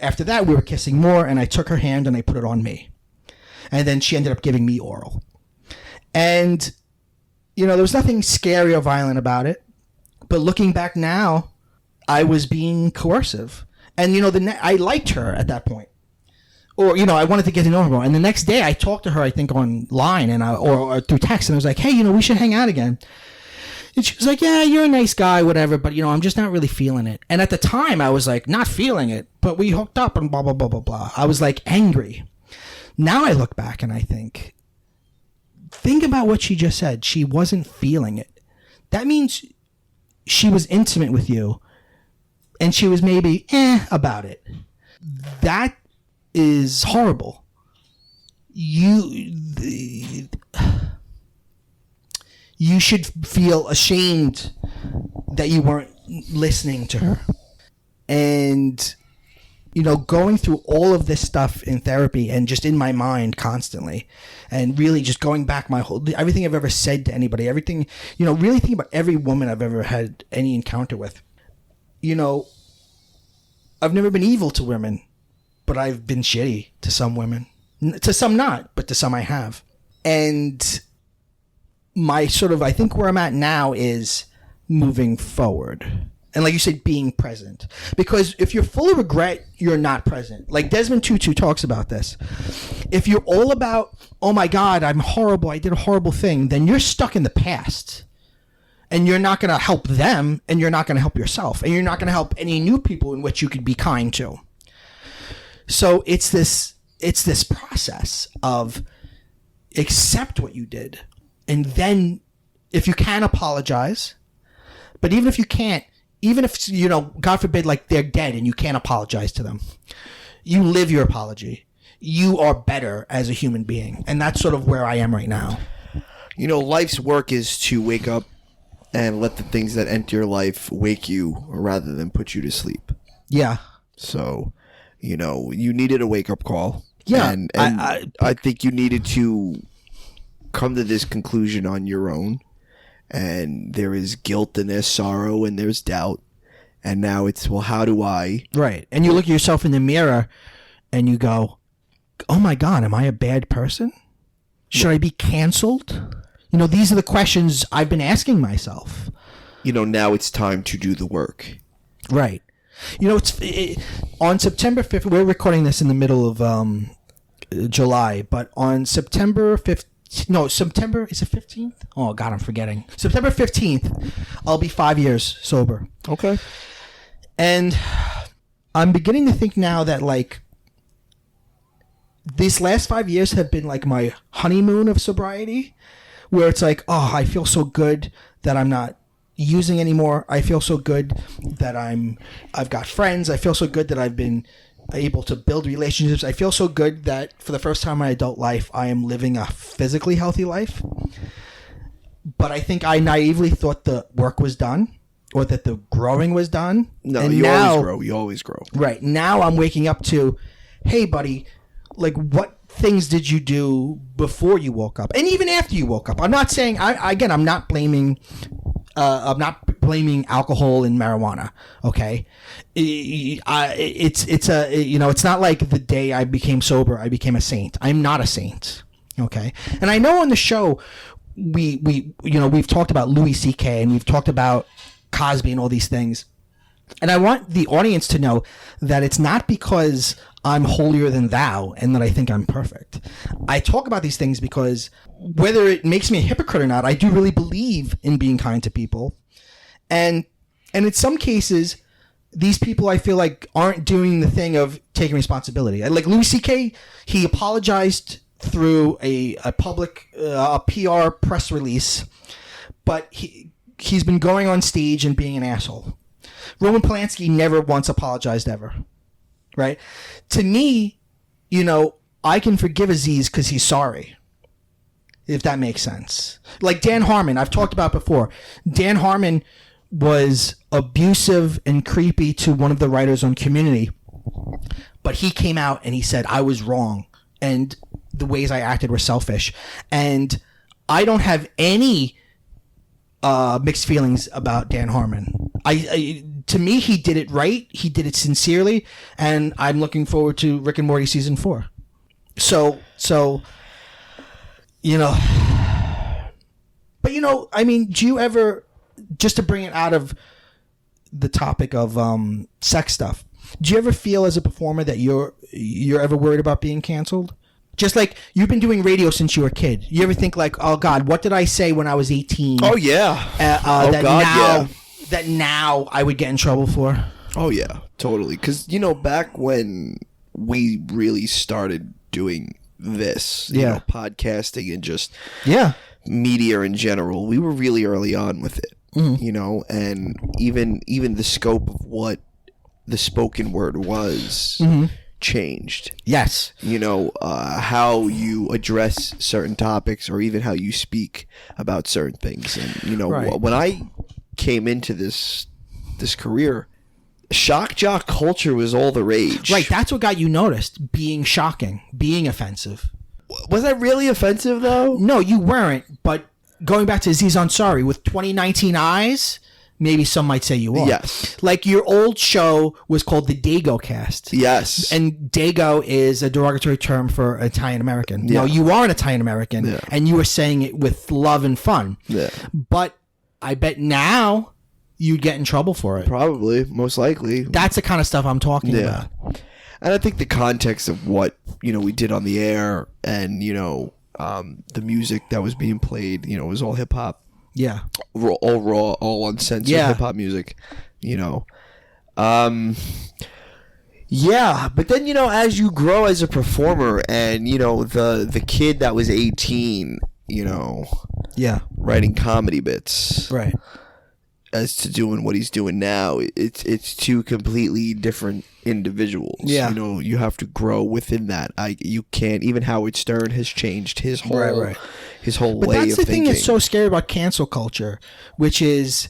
after that, we were kissing more, and I took her hand and I put it on me. And then she ended up giving me oral. And, there was nothing scary or violent about it. But looking back now, I was being coercive. And, I liked her at that point. Or, I wanted to get to know her more. And the next day, I talked to her, I think, online or through text. And I was like, hey, we should hang out again. And she was like, yeah, you're a nice guy, whatever, but, I'm just not really feeling it. And at the time, I was like, not feeling it, but we hooked up and blah, blah, blah, blah, blah. I was like angry. Now I look back and I think about what she just said. She wasn't feeling it. That means she was intimate with you and she was maybe about it. That is horrible. You should feel ashamed that you weren't listening to her. And, going through all of this stuff in therapy and just in my mind constantly, and really just going back everything I've ever said to anybody, everything, really think about every woman I've ever had any encounter with. I've never been evil to women, but I've been shitty to some women. To some not, but to some I have. And my I think where I'm at now is moving forward. And like you said, being present. Because if you're full of regret, you're not present. Like Desmond Tutu talks about this. If you're all about, oh my God, I'm horrible, I did a horrible thing, then you're stuck in the past. And you're not going to help them, and you're not going to help yourself. And you're not going to help any new people in which you could be kind to. So it's this process of accept what you did. And then if you can, apologize. But even if you can't, even if, God forbid, like they're dead and you can't apologize to them, you live your apology. You are better as a human being. And that's sort of where I am right now. Life's work is to wake up and let the things that enter your life wake you rather than put you to sleep. Yeah. So, you needed a wake-up call. Yeah. And I think you needed to come to this conclusion on your own. And there is guilt and there's sorrow and there's doubt. And now it's, well, how do I? Right. And you look at yourself in the mirror and you go, oh my God, am I a bad person? Should I be canceled? These are the questions I've been asking myself. Now it's time to do the work. Right. On September 5th, we're recording this in the middle of July, but on September 5th, September, is it 15th? Oh, God, I'm forgetting. September 15th, I'll be 5 years sober. Okay. And I'm beginning to think now that, these last 5 years have been like my honeymoon of sobriety, where it's like, oh, I feel so good that I'm not using anymore. I feel so good that I've got friends. I feel so good that I've been able to build relationships. I feel so good that for the first time in my adult life, I am living a physically healthy life. But I think I naively thought the work was done, or that the growing was done. No, and always grow. You always grow. Right. Now I'm waking up to, hey, buddy, like what things did you do before you woke up, and even after you woke up? I'm not saying I'm not blaming alcohol and marijuana. Okay, it's not like the day I became sober, I became a saint. I'm not a saint. Okay, and I know on the show we've talked about Louis C.K. and we've talked about Cosby and all these things, and I want the audience to know that it's not because I'm holier than thou and that I think I'm perfect. I talk about these things because whether it makes me a hypocrite or not, I do really believe in being kind to people. And in some cases, these people I feel like aren't doing the thing of taking responsibility. Like Louis C.K., he apologized through a public PR press release, but he's been going on stage and being an asshole. Roman Polanski never once apologized ever. Right? To me, I can forgive Aziz because he's sorry. If that makes sense. Like Dan Harmon, I've talked about before. Dan Harmon was abusive and creepy to one of the writers on Community. But he came out and he said, I was wrong. And the ways I acted were selfish. And I don't have any mixed feelings about Dan Harmon. To me, he did it right. He did it sincerely, and I'm looking forward to Rick and Morty season 4. So, but I mean, do you ever, just to bring it out of the topic of sex stuff, do you ever feel as a performer that you're ever worried about being canceled? Just like you've been doing radio since you were a kid. You ever think like, oh God, what did I say when I was 18? Oh yeah. That now I would get in trouble for? Oh yeah, totally. Because back when we really started doing this, podcasting and just media in general, we were really early on with it. And even the scope of what the spoken word was. Changed. Yes. How you address certain topics or even how you speak about certain things. And right. When I came into this career, shock jock culture was all the rage. Right, that's what got you noticed, being shocking, being offensive. Was that really offensive though? No, you weren't, but going back to Aziz Ansari with 2019 eyes, maybe some might say you are. Yes. Like your old show was called the Dago Cast. Yes. And Dago is a derogatory term for Italian American. Yeah. Now, you are an Italian American, and you were saying it with love and fun. Yeah. But I bet now you'd get in trouble for it. Probably, most likely. That's the kind of stuff I'm talking about. And I think the context of what, we did on the air and, the music that was being played, was all hip hop. Yeah. All raw, all uncensored hip hop music, Yeah, but then, as you grow as a performer and, the kid that was 18, writing comedy bits. Right. As to doing what he's doing now, it's two completely different individuals. Yeah. You have to grow within that. You can't. Even Howard Stern has changed his whole his whole way of thinking. But that's the thing that's so scary about cancel culture, which is,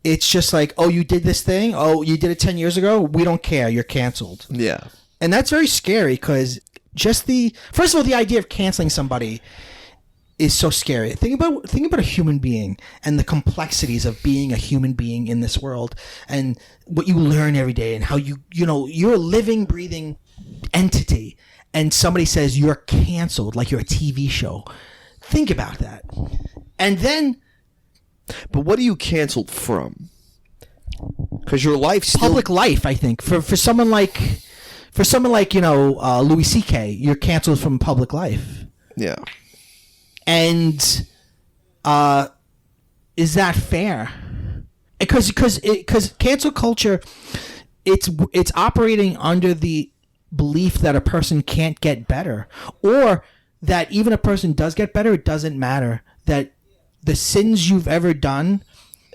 it's just like, oh, you did this thing. Oh, you did it 10 years ago. We don't care. You're canceled. Yeah. And that's very scary because first of all, the idea of canceling somebody is so scary. Think about a human being and the complexities of being a human being in this world and what you learn every day and how you're a living, breathing entity and somebody says you're canceled like you're a TV show. Think about that. And then... But what are you canceled from? Because your life's still... Public life, I think. For someone like Louis C.K., you're canceled from public life. Yeah. And is that fair? Because cancel culture, it's operating under the belief that a person can't get better, or that even a person does get better, it doesn't matter. That the sins you've ever done,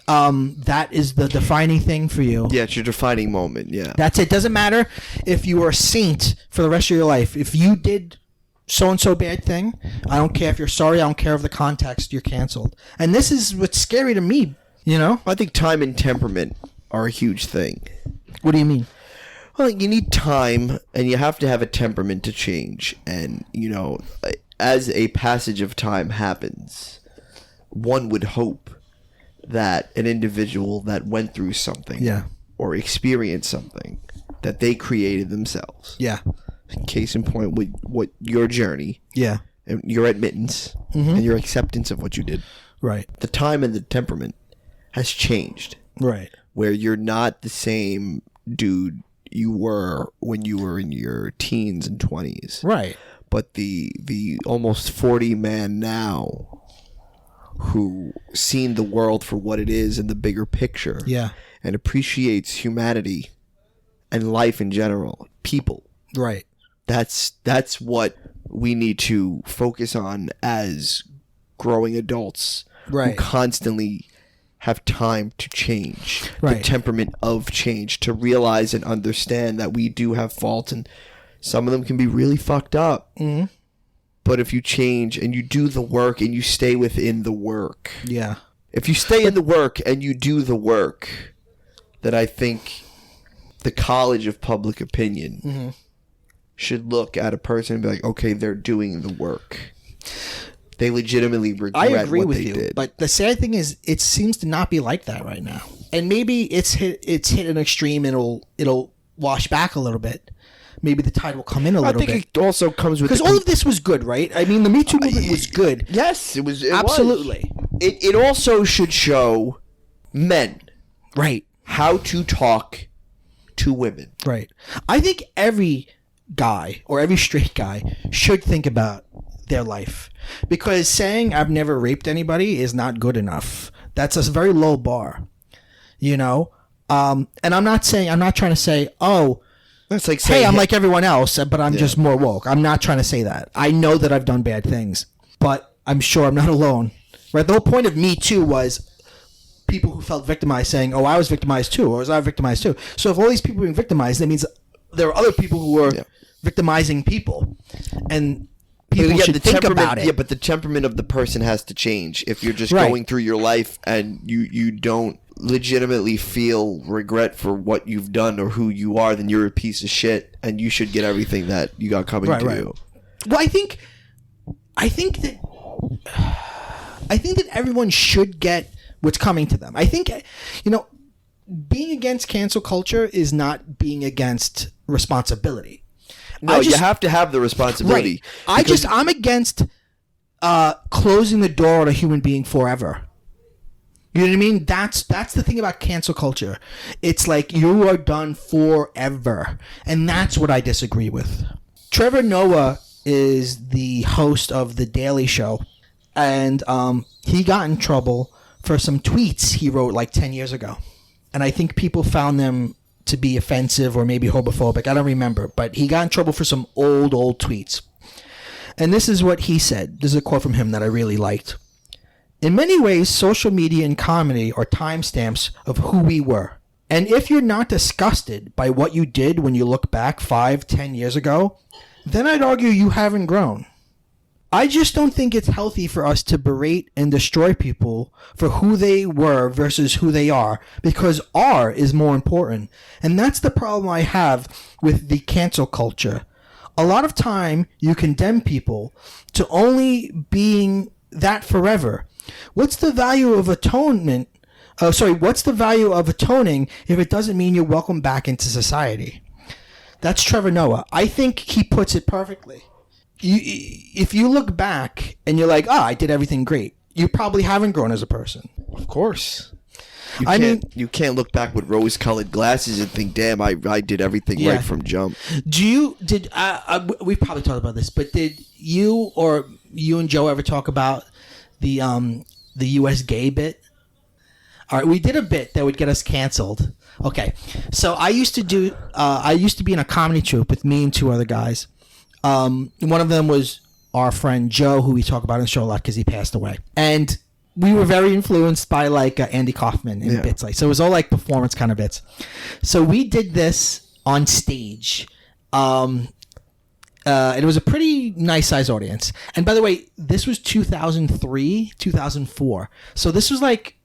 that is the defining thing for you. Yeah, it's your defining moment. Yeah, that's it. Doesn't matter if you were a saint for the rest of your life. If you did so-and-so bad thing, I don't care if you're sorry, I don't care of the context, you're canceled. And this is what's scary to me, I think time and temperament are a huge thing. What do you mean? Well, you need time, and you have to have a temperament to change. And, as a passage of time happens, one would hope that an individual that went through something or experienced something that they created themselves. Yeah. Case in point with what your journey. Yeah. And your admittance and your acceptance of what you did. Right. The time and the temperament has changed. Right. Where you're not the same dude you were when you were in your teens and 20s. Right. But the almost 40 man now who seen the world for what it is in the bigger picture. Yeah. And appreciates humanity and life in general. People. Right. That's what we need to focus on as growing adults. Right. Who constantly have time to change, right. the temperament of change, to realize and understand that we do have faults, and some of them can be really fucked up. Mm-hmm. But if you change and you do the work and you stay within the work, if you stay in the work and you do the work, then I think the College of Public Opinion should look at a person and be like, okay, they're doing the work. They legitimately regret I agree what with they you, did. but the sad thing is, it seems to not be like that right now. And maybe it's hit an extreme, and it'll wash back a little bit. Maybe the tide will come in a little bit. I think it also comes with because all of this was good, right? I mean, the Me Too movement was good. Yes, it was. Absolutely. It also should show men right how to talk to women. Right. I think every guy or every straight guy should think about their life, because saying I've never raped anybody is not good enough. That's a very low bar, and I'm not trying to say, oh, that's like saying, hey, I'm like everyone else, but I'm just more woke. I'm not trying to say that. I know that I've done bad things, but I'm sure I'm not alone. Right. The whole point of Me Too was people who felt victimized saying, oh, I was victimized too, or was I victimized too? So if all these people are being victimized, that means there are other people who are victimizing people, and people should think about it. Yeah, but the temperament of the person has to change. If you're just going through your life and you don't legitimately feel regret for what you've done or who you are, then you're a piece of shit, and you should get everything that you got coming to you. Well, I think that everyone should get what's coming to them. I think, being against cancel culture is not being against responsibility. No, you have to have the responsibility. Right. I'm against closing the door on a human being forever. You know what I mean? That's the thing about cancel culture. It's like you are done forever. And that's what I disagree with. Trevor Noah is the host of The Daily Show. And he got in trouble for some tweets he wrote like 10 years ago. And I think people found them to be offensive or maybe homophobic. I don't remember. But he got in trouble for some old tweets. And this is what he said. This is a quote from him that I really liked. In many ways, social media and comedy are timestamps of who we were. And if you're not disgusted by what you did when you look back 5-10 years ago, then I'd argue you haven't grown. I just don't think it's healthy for us to berate and destroy people for who they were versus who they are, because are is more important. And that's the problem I have with the cancel culture. A lot of time you condemn people to only being that forever. What's the value of atonement? What's the value of atoning if it doesn't mean you're welcome back into society? That's Trevor Noah. I think he puts it perfectly. If you look back and you're like, I did everything great, you probably haven't grown as a person. Of course. You can't look back with rose-colored glasses and think, damn, I did everything right from jump. We've probably talked about this, but did you and Joe ever talk about the U.S. gay bit? All right, we did a bit that would get us canceled. Okay, so I used to be in a comedy troupe with me and two other guys. One of them was our friend Joe, who we talk about in the show a lot because he passed away. And we were very influenced by like Andy Kaufman and bits like, so it was all like performance kind of bits. So we did this on stage. And it was a pretty nice size audience. And by the way, this was 2003, 2004. So this was like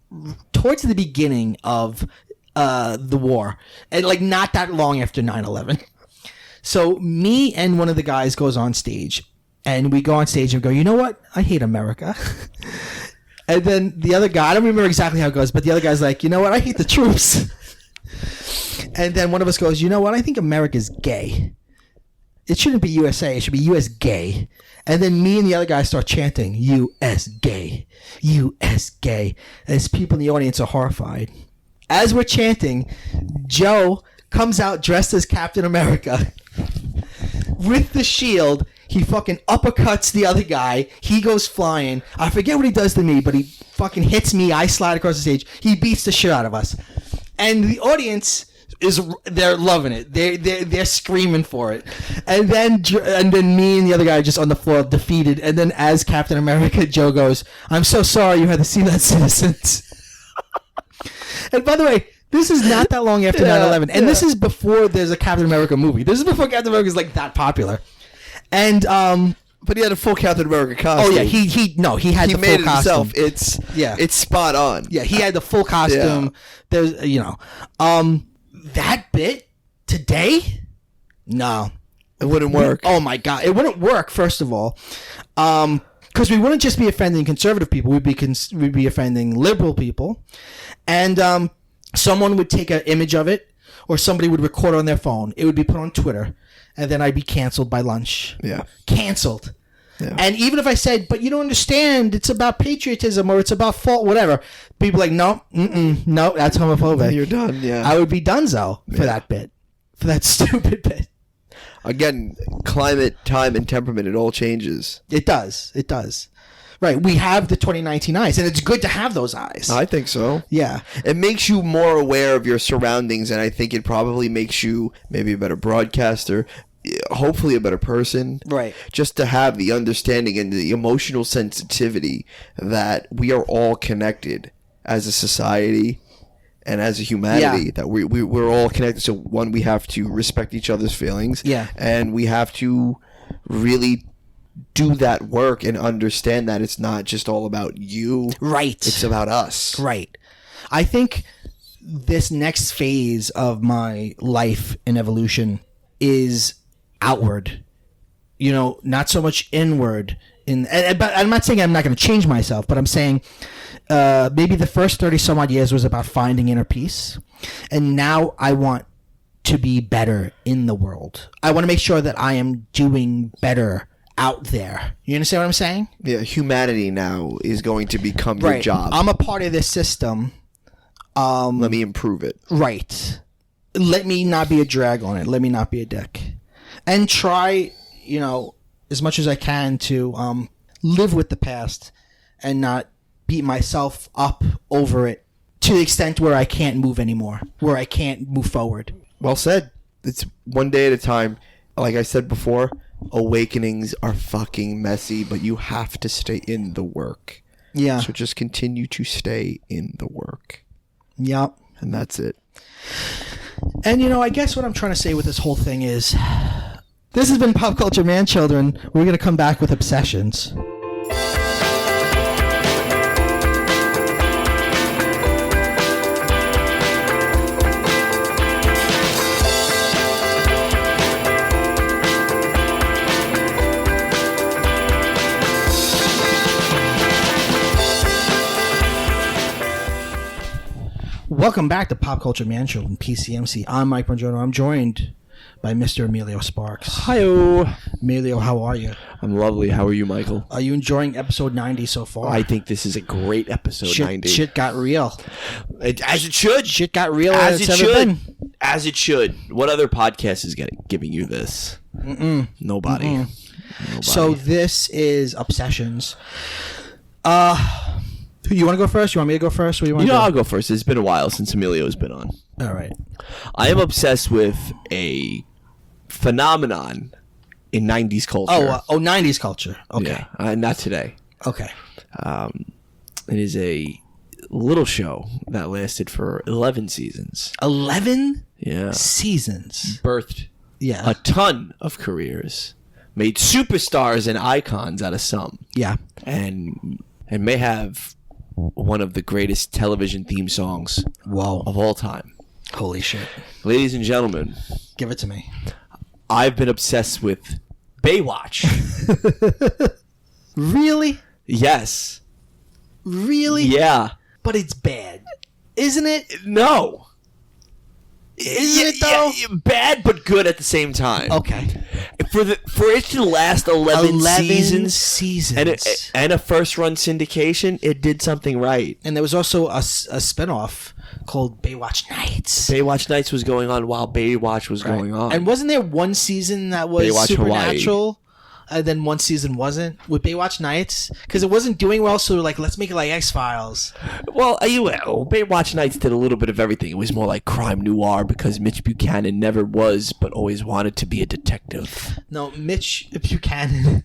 towards the beginning of the war, and like not that long after 9/11. So me and one of the guys goes on stage, and we go on stage and go, you know what? I hate America. And then the other guy, I don't remember exactly how it goes, but the other guy's like, you know what? I hate the troops. And then one of us goes, you know what? I think America's gay. It shouldn't be USA. It should be US gay. And then me and the other guy start chanting, US gay, US gay. As people in the audience are horrified. As we're chanting, Joe comes out dressed as Captain America with the shield. He fucking uppercuts the other guy. He goes flying. I forget what he does to me, but he fucking hits me. I slide across the stage. He beats the shit out of us. And the audience they're loving it. They're screaming for it. And then me and the other guy are just on the floor defeated. And then as Captain America, Joe goes, I'm so sorry you had to see that, citizens. And by the way, this is not that long after 9/11. And this is before there's a Captain America movie. This is before Captain America is like that popular. And but he had a full Captain America costume. Oh yeah, he had the full costume. Himself. It's spot on. Yeah, he had the full costume. Yeah. There's that bit today, no, it wouldn't work. Oh my god, it wouldn't work. First of all, because we wouldn't just be offending conservative people, we'd be offending liberal people, and someone would take an image of it, or somebody would record on their phone. It would be put on Twitter. And then I'd be canceled by lunch. Yeah. Canceled. Yeah. And even if I said, but you don't understand, it's about patriotism or it's about fault, whatever, people are like, no, no, that's homophobic. You're done, yeah. I would be donezo for that bit. For that stupid bit. Again, climate, time, and temperament, it all changes. It does. It does. Right. We have the 2019 eyes, and it's good to have those eyes. I think so. Yeah. It makes you more aware of your surroundings, and I think it probably makes you maybe a better broadcaster, hopefully a better person. Right. Just to have the understanding and the emotional sensitivity that we are all connected as a society and as a humanity, that we're all connected. So, one, we have to respect each other's feelings. Yeah. And we have to really do that work and understand that it's not just all about you. Right. It's about us. Right. I think this next phase of my life and evolution is outward. Not so much inward. But I'm not saying I'm not going to change myself, but I'm saying maybe the first 30 some odd years was about finding inner peace. And now I want to be better in the world. I want to make sure that I am doing better out there. You understand what I'm saying? Yeah, humanity now is going to become your job. I'm a part of this system. Let me improve it. Right. Let me not be a drag on it. Let me not be a dick. And try, as much as I can to live with the past and not beat myself up over it to the extent where I can't move anymore, where I can't move forward. Well said. It's one day at a time. Like I said before, awakenings are fucking messy, but you have to stay in the work. Yeah. So just continue to stay in the work. Yep. And that's it. And I guess what I'm trying to say with this whole thing is, this has been Pop Culture Man Children. We're going to come back with obsessions. Welcome back to Pop Culture Man Children, PCMC. I'm Mike Bongiorno. I'm joined by Mr. Emilio Sparks. Hi-oh. Emilio, how are you? I'm lovely. How are you, Michael? Are you enjoying episode 90 so far? I think this is a great episode, 90. Shit got real. As it should. Shit got real as it should. Been. As it should. What other podcast is giving you this? Nobody. So this is Obsessions. You want to go first? You want me to go first? What do you want to do? I'll go first. It's been a while since Emilio's been on. All right. I am obsessed with a phenomenon in 90s culture. 90s culture. Okay. Yeah, not today. Okay. It is a little show that lasted for 11 seasons. 11? Yeah. Seasons. Birthed a ton of careers. Made superstars and icons out of some. Yeah. And may have one of the greatest television theme songs of all time. Holy shit. Ladies and gentlemen, Give it to me. I've been obsessed with Baywatch. Really? Yes. Really? Yeah. But it's bad. Isn't it? No. Isn't it, though? Yeah, bad but good at the same time. Okay. For it to last 11 seasons. And a first run syndication, it did something right. And there was also a spinoff called Baywatch Nights. Baywatch Nights was going on while Baywatch was going on. And wasn't there one season that was Baywatch supernatural? And then one season wasn't with Baywatch Nights because it wasn't doing well. So like, let's make it like X-Files. Well, Baywatch Nights did a little bit of everything. It was more like crime noir because Mitch Buchanan never was, but always wanted to be a detective. No, Mitch Buchanan.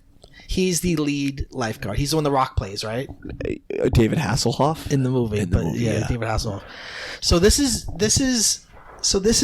He's the lead lifeguard. He's the one The Rock plays, right? David Hasselhoff In the movie. yeah. David Hasselhoff. So this is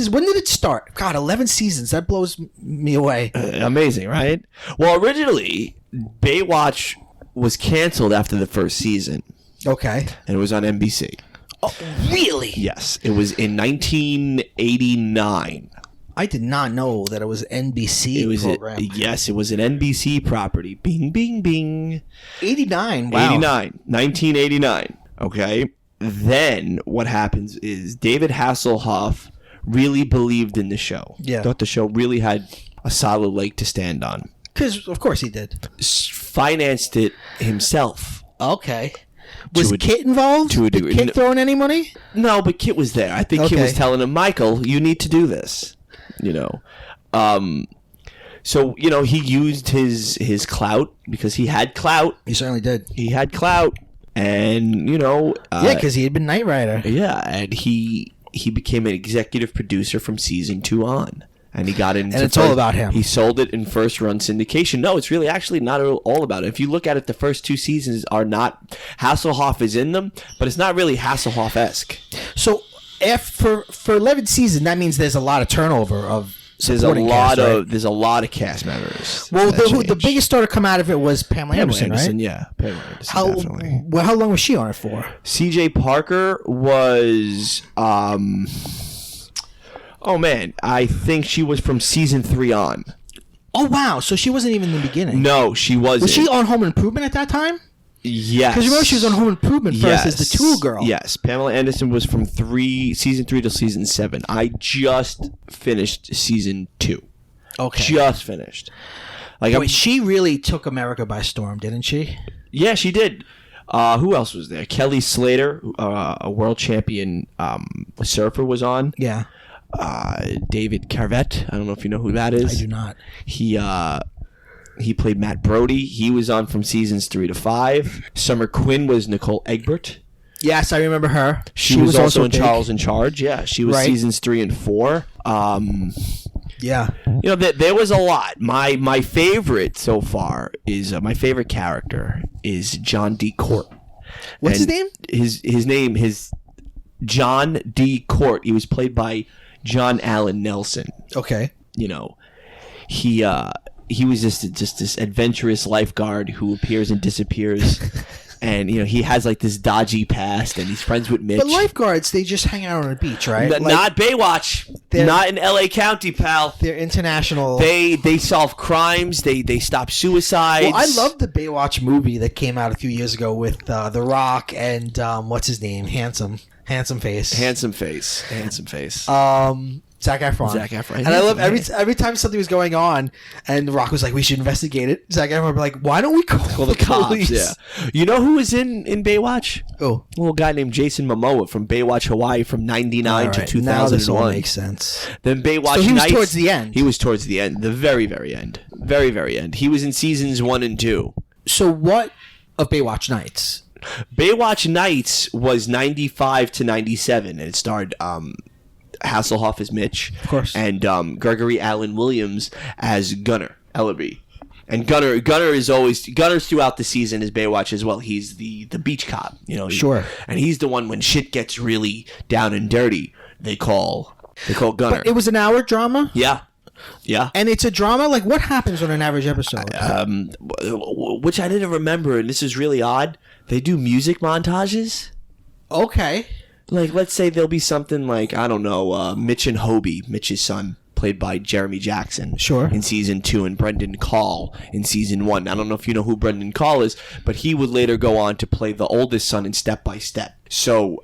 when did it start? God, 11 seasons. That blows me away. Amazing, right? Well, originally, Baywatch was canceled after the first season. Okay. And it was on NBC. Oh, really? Yes. It was in 1989. I did not know that it was an NBC program. Yes, it was an NBC property. Bing, bing, bing. 89. Wow. 1989. Okay. Then what happens is David Hasselhoff really believed in the show. Yeah. Thought the show really had a solid leg to stand on. Because, of course, he did. Financed it himself. Okay. Was Kit involved? To a degree. Did Kit throw in any money? No, but Kit was there. I think Kit was telling him, Michael, you need to do this. So, he used his clout because he had clout. He certainly did. He had clout. And, yeah, because he had been Knight Rider. Yeah, and he became an executive producer from season 2 on. And he got into... And it's all about him. He sold it in first-run syndication. No, it's really actually not all about it. If you look at it, the first 2 seasons are not... Hasselhoff is in them, but it's not really Hasselhoff-esque. So, for 11 seasons, that means there's a lot of turnover of supporting cast, right? There's a lot of cast members. Well, the biggest star to come out of it was Pamela Anderson, right? Yeah, Pamela Anderson, definitely. How long was she on it for? C.J. Parker was... Oh, man. I think she was from season 3 on. Oh, wow. So she wasn't even in the beginning. No, she wasn't. Was she on Home Improvement at that time? Yes. Because remember she was on Home Improvement first as the Tool Girl. Yes. Pamela Anderson was from season 3 to season 7. I just finished season 2. Okay. Just finished. Wait, she really took America by storm, didn't she? Yeah, she did. Who else was there? Kelly Slater, a world champion surfer, was on. Yeah. David Carvette. I don't know if you know who that is. I do not. He played Matt Brody. He was on from seasons 3 to 5. Summer Quinn was Nicole Egbert. Yes, I remember her. She was also in Charles in Charge. Yeah, she was seasons 3 and 4. Yeah. There was a lot. My favorite so far is my favorite character is John D. Court. What's his name? His name is John D. Court. He was played by John Allen Nelson. Okay. He was just this adventurous lifeguard who appears and disappears. And, he has, this dodgy past, and he's friends with Mitch. But lifeguards, they just hang out on a beach, right? Not Baywatch. Not in L.A. County, pal. They're international. They solve crimes. They stop suicides. Well, I love the Baywatch movie that came out a few years ago with The Rock and, what's his name? Handsome face. Zac Efron. And I love every time something was going on and The Rock was like, we should investigate it. Zac Efron would be like, why don't we call the cops? Yeah. You know who was in Baywatch? Oh. A little guy named Jason Momoa from Baywatch Hawaii from 99 to 2001. Now this all makes sense. Then Baywatch So he was Nights, towards the end. He was towards the end. The very, very end. Very, very end. He was in seasons 1 and 2. So what of Baywatch Nights? Baywatch Nights was 95 to 97, and it starred Hasselhoff as Mitch, of course, and Gregory Allen Williams as Gunnar Ellerby. And Gunnar is always Gunnar's throughout the season as Baywatch as well. He's the beach cop, Sure. And he's the one when shit gets really down and dirty, they call Gunnar. But it was an hour drama? Yeah. And it's a drama? Like, what happens on an average episode? Which I didn't remember, and this is really odd. They do music montages. Okay. Like, let's say there'll be something like, I don't know, Mitch and Hobie, Mitch's son, played by Jeremy Jackson. Sure. In season 2, and Brendan Call in season 1. I don't know if you know who Brendan Call is, but he would later go on to play the oldest son in Step by Step. So,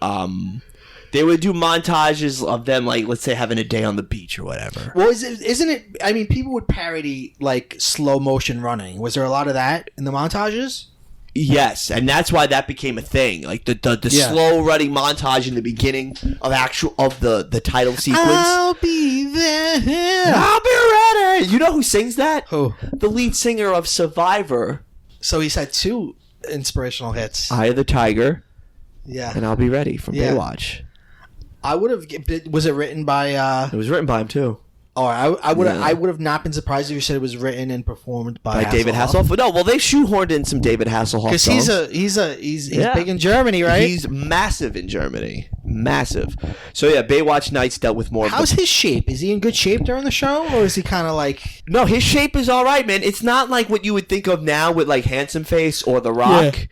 they would do montages of them, like, let's say, having a day on the beach or whatever. Well, isn't it? I mean, people would parody like slow motion running. Was there a lot of that in the montages? Yes, and that's why that became a thing. Like the slow running montage in the beginning of the title sequence. I'll be there. I'll be ready. You know who sings that? Who? The lead singer of Survivor. So he's had 2 inspirational hits. Eye of the Tiger. Yeah. And I'll Be Ready from Baywatch. I would have. Was it written by? It was written by him too. Oh, I would have not been surprised if you said it was written and performed by David Hasselhoff. No, well, they shoehorned in some David Hasselhoff songs. Because he's big in Germany, right? He's massive in Germany, massive. So yeah, Baywatch Nights dealt with more. How's his shape? Is he in good shape during the show, or is he kind of like? No, his shape is all right, man. It's not like what you would think of now with like Handsome Face or The Rock. Yeah.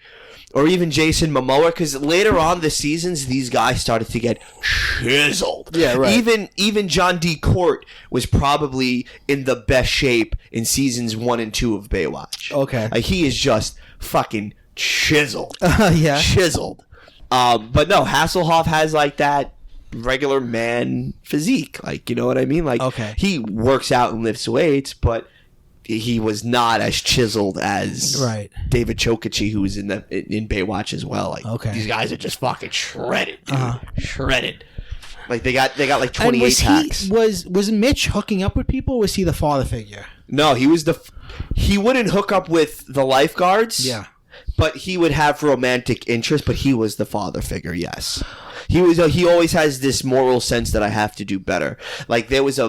Or even Jason Momoa, because later on the seasons, these guys started to get chiseled. Yeah, right. Even John D. Court was probably in the best shape in seasons 1 and 2 of Baywatch. Okay. Like, he is just fucking chiseled. Yeah. Chiseled. But no, Hasselhoff has like that regular man physique. Like, you know what I mean? Like, okay. He works out and lifts weights, but he was not as chiseled as David Chokachi, who was in Baywatch as well. Like, these guys are just fucking shredded, dude. Shredded. Like they got like 28 packs. Was Mitch hooking up with people? Or was he the father figure? No, he wouldn't hook up with the lifeguards. Yeah, but he would have romantic interest. But he was the father figure. Yes. He always has this moral sense that I have to do better. Like there was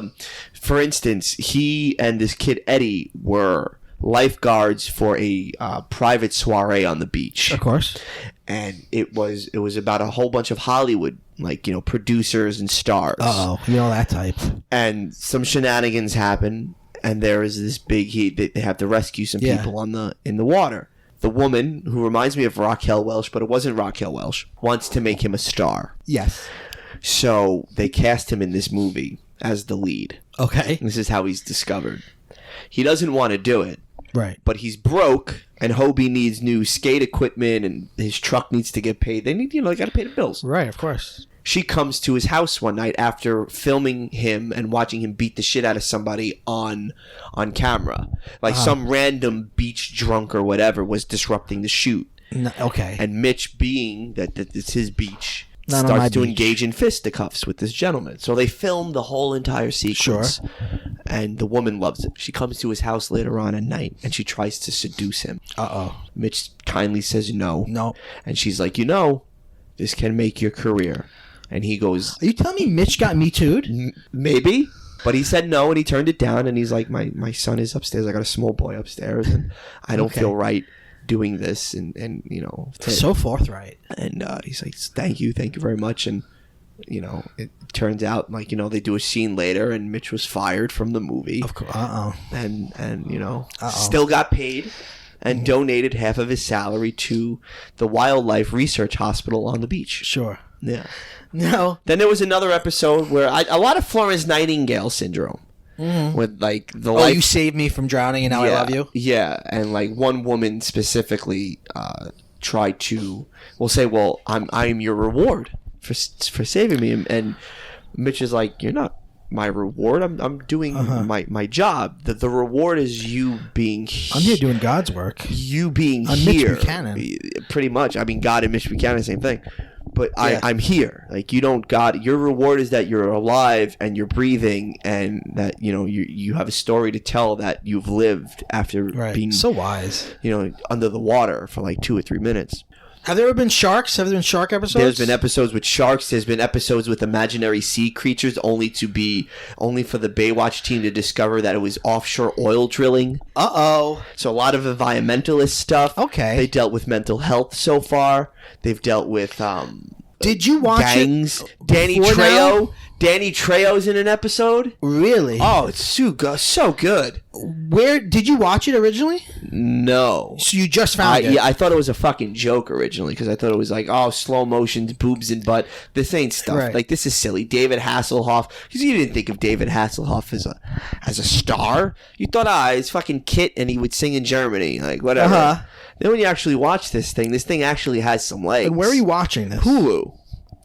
for instance, he and this kid Eddie were lifeguards for a private soiree on the beach. Of course. And it was about a whole bunch of Hollywood, like, you know, producers and stars. You know that type. And some shenanigans happen, and there is this big heat. They have to rescue some people in the water. The woman, who reminds me of Raquel Welch, but it wasn't Raquel Welch, wants to make him a star. Yes. So they cast him in this movie as the lead. Okay. This is how he's discovered. He doesn't want to do it. Right. But he's broke, and Hobie needs new skate equipment, and his truck needs to get paid. They need, they got to pay the bills. Right, of course. She comes to his house one night after filming him and watching him beat the shit out of somebody on camera. Like some random beach drunk or whatever was disrupting the shoot. Okay. And Mitch, being that it's his beach, starts to engage in fisticuffs with this gentleman. So they film the whole entire sequence. Sure. And the woman loves it. She comes to his house later on at night, and she tries to seduce him. Mitch kindly says no. No. And she's like, this can make your career. And he goes, are you telling me Mitch got Me Too'd? Maybe. But he said no, and he turned it down, and he's like, my son is upstairs. I got a small boy upstairs, and I don't feel right doing this. And so forthright. And he's like, thank you very much. And, it turns out, like, they do a scene later, and Mitch was fired from the movie. Of course. And still got paid. And donated half of his salary to the Wildlife Research Hospital on the beach. Sure. Yeah. No. Then there was another episode where a lot of Florence Nightingale syndrome. Mm-hmm. With like you saved me from drowning and now I love you. Yeah, and like one woman specifically tried to say, well, I'm your reward for saving me, and Mitch is like, you're not my reward. I'm doing my job. The reward is you being I'm here doing God's work. You being I'm here. Mitch Buchanan. Pretty much. I mean, God and Mitch Buchanan, same thing. But I'm here. Like, you don't your reward is that you're alive and you're breathing, and that you have a story to tell that you've lived after being so wise. Under the water for like 2 or 3 minutes. Have there ever been sharks? Have there been shark episodes? There's been episodes with sharks. There's been episodes with imaginary sea creatures, only for the Baywatch team to discover that it was offshore oil drilling. So a lot of environmentalist stuff. Okay. They dealt with mental health so far. They've dealt with Did you watch gangs. it? Danny before Trejo. now? Danny Trejo's in an episode. Really? Oh, it's so good. Where did you watch it originally? No. So you just found it? Yeah, I thought it was a fucking joke originally because I thought it was like, oh, slow motions, boobs and butt. This ain't stuff. Right. Like, this is silly. David Hasselhoff. Because you didn't think of David Hasselhoff as a star. You thought, it's fucking Kit and he would sing in Germany. Like, whatever. Uh-huh. Then when you actually watch this thing actually has some legs. And where are you watching this? Hulu.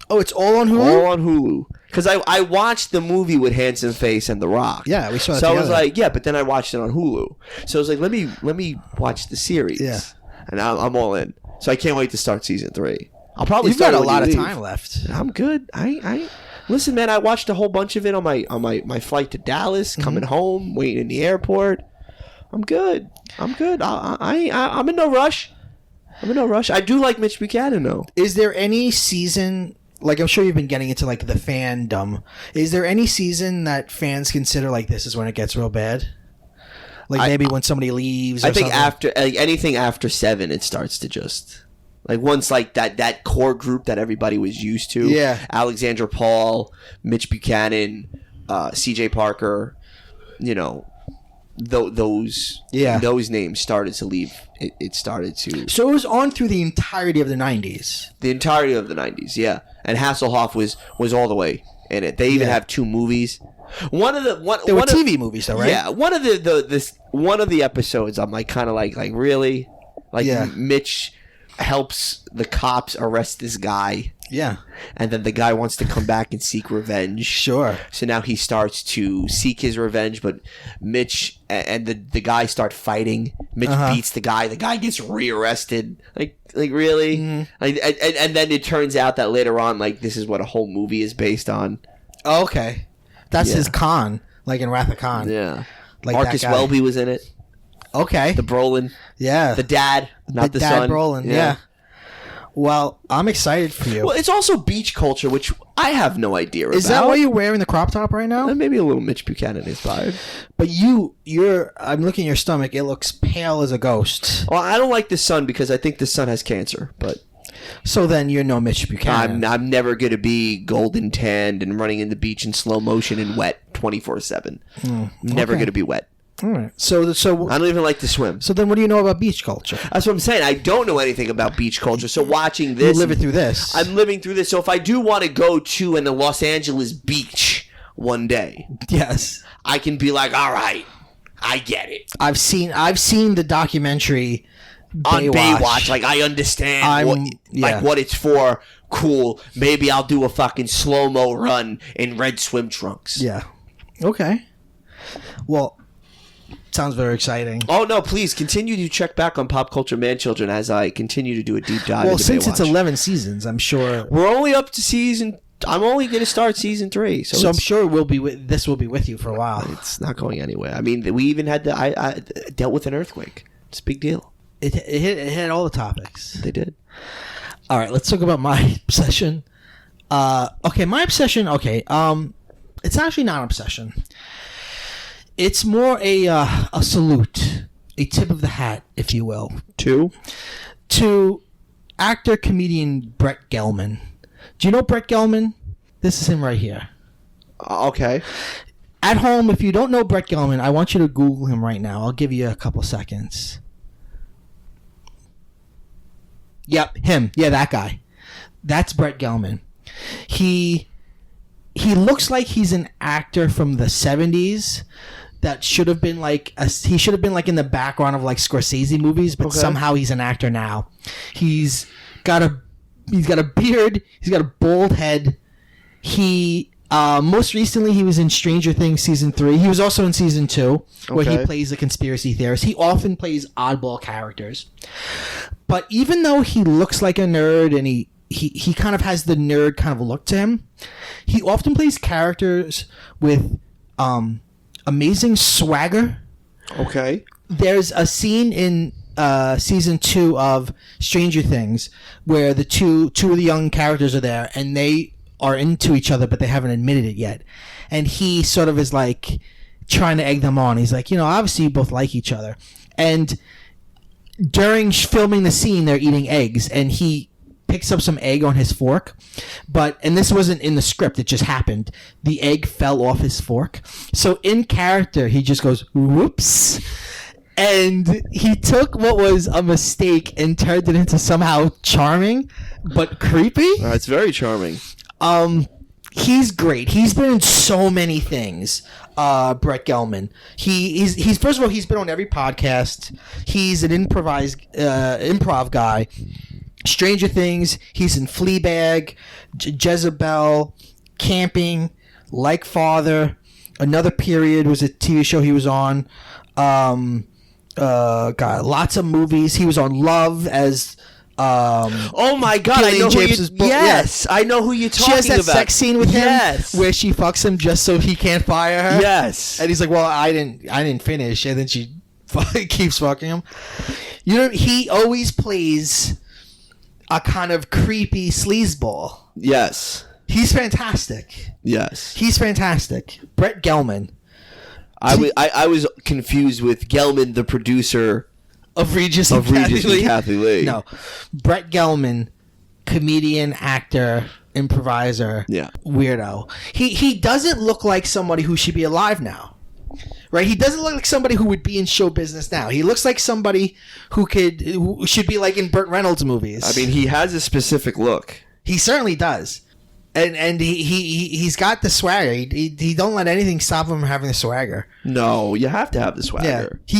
Oh, it's all on Hulu? All on Hulu. Because I watched the movie with Handsome Face and The Rock. Yeah, we saw that So I was together. like, yeah, but then I watched it on Hulu. So I was like, let me watch the series. Yeah. And I'm all in. So I can't wait to start season 3. I'll probably You've start got a when lot you of leave. time left. I'm good. I listen, man. I watched a whole bunch of it on my flight to Dallas, coming home, waiting in the airport. I'm good. I'm in no rush. I do like Mitch Buchanan though. Is there any season, like I'm sure you've been getting into like the fandom, is there any season that fans consider like this is when it gets real bad? Like maybe when somebody leaves or I think something? after anything after 7, it starts to just like once like that core group that everybody was used to. Yeah. Alexandra Paul, Mitch Buchanan, CJ Parker, those names started to leave. It started to So it was on through the entirety of the 90s. the entirety of the 90s, yeah. And Hasselhoff was all the way in it. They even have 2 movies. They were TV movies though, right? Yeah, one of the episodes I'm like kind of like really like Mitch helps the cops arrest this guy. Yeah. And then the guy wants to come back and seek revenge. Sure. So now he starts to seek his revenge, but Mitch and the guy start fighting. Mitch beats the guy. The guy gets rearrested. Like really? Mm-hmm. Like, and then it turns out that later on, like, this is what a whole movie is based on. Oh, okay. That's his Khan, like in Wrath of Khan. Yeah. Like Marcus that guy. Welby was in it. Okay. The Brolin. Yeah. The dad, not the dad son. Brolin, yeah. Well, I'm excited for you. Well, it's also beach culture, which I have no idea about. Is that why you're wearing the crop top right now? Maybe a little Mitch Buchanan inspired. But I'm looking at your stomach. It looks pale as a ghost. Well, I don't like the sun because I think the sun has cancer, but So then you're no Mitch Buchanan. I'm never going to be golden tanned and running in the beach in slow motion and wet 24/7. Never going to be wet. All right. So I don't even like to swim. So then what do you know about beach culture? That's what I'm saying. I don't know anything about beach culture. So watching this, You're living through this. I'm living through this. So if I do want to go to the Los Angeles beach one day, Yes. I can be like, all right, I get it. I've seen the documentary On Baywatch, like I understand what it's for. Cool. Maybe I'll do a fucking slow-mo run in red swim trunks. Yeah. Okay. Well, sounds very exciting. Oh no! Please continue to check back on Pop Culture Man Children as I continue to do a deep dive. Well, into since Baywatch. it's 11 seasons, I'm sure. We're only up to season. I'm only going to start season 3, So I'm sure this will be with you for a while. It's not going anywhere. I mean, we even had I dealt with an earthquake. It's a big deal. It hit all the topics. They did. All right, let's talk about my obsession. Okay, my obsession. Okay, it's actually not an obsession. It's more a salute, a tip of the hat, if you will, to actor comedian Brett Gelman. Do you know Brett Gelman? This is him right here. Okay. At home, if you don't know Brett Gelman, I want you to Google him right now. I'll give you a couple seconds. Yep, him. Yeah, that guy. That's Brett Gelman. He looks like he's an actor from the 70s that should have been like he should have been like in the background of like Scorsese movies, but somehow he's an actor now. He's got a beard, he's got a bald head. He most recently he was in Stranger Things season 3. He was also in season 2 where he plays a conspiracy theorist. He often plays oddball characters. But even though he looks like a nerd and he kind of has the nerd kind of look to him, he often plays characters with amazing swagger. Okay. There's a scene in season 2 of Stranger Things where the two of the young characters are there and they are into each other but they haven't admitted it yet. And he sort of is like trying to egg them on. He's like, obviously you both like each other. And during filming the scene, they're eating eggs, and he picks up some egg on his fork, and this wasn't in the script, it just happened. The egg fell off his fork. So in character, he just goes, whoops. And he took what was a mistake and turned it into somehow charming, but creepy. It's very charming. He's great. He's been in so many things. Brett Gelman. He's first of all, he's been on every podcast. He's an improv guy. Stranger Things. He's in Fleabag, Jezebel, Camping, Like Father. Another Period was a TV show he was on. God, lots of movies. He was on Love as. Oh my God! I know I know who you're talking about. She has that sex scene with him where she fucks him just so he can't fire her. Yes, and he's like, "Well, I didn't finish," and then she keeps fucking him. You know, he always plays a kind of creepy sleazeball. Yes, he's fantastic. Yes, he's fantastic. Brett Gelman. I was confused with Gelman, the producer of Regis and Kathy Lee. No, Brett Gelman, comedian, actor, improviser, weirdo. He doesn't look like somebody who should be alive now, right? He doesn't look like somebody who would be in show business now. He looks like somebody who should be like in Burt Reynolds movies. I mean, he has a specific look. He certainly does. And he's got the swagger. He don't let anything stop him from having the swagger. No, you have to have the swagger. Yeah.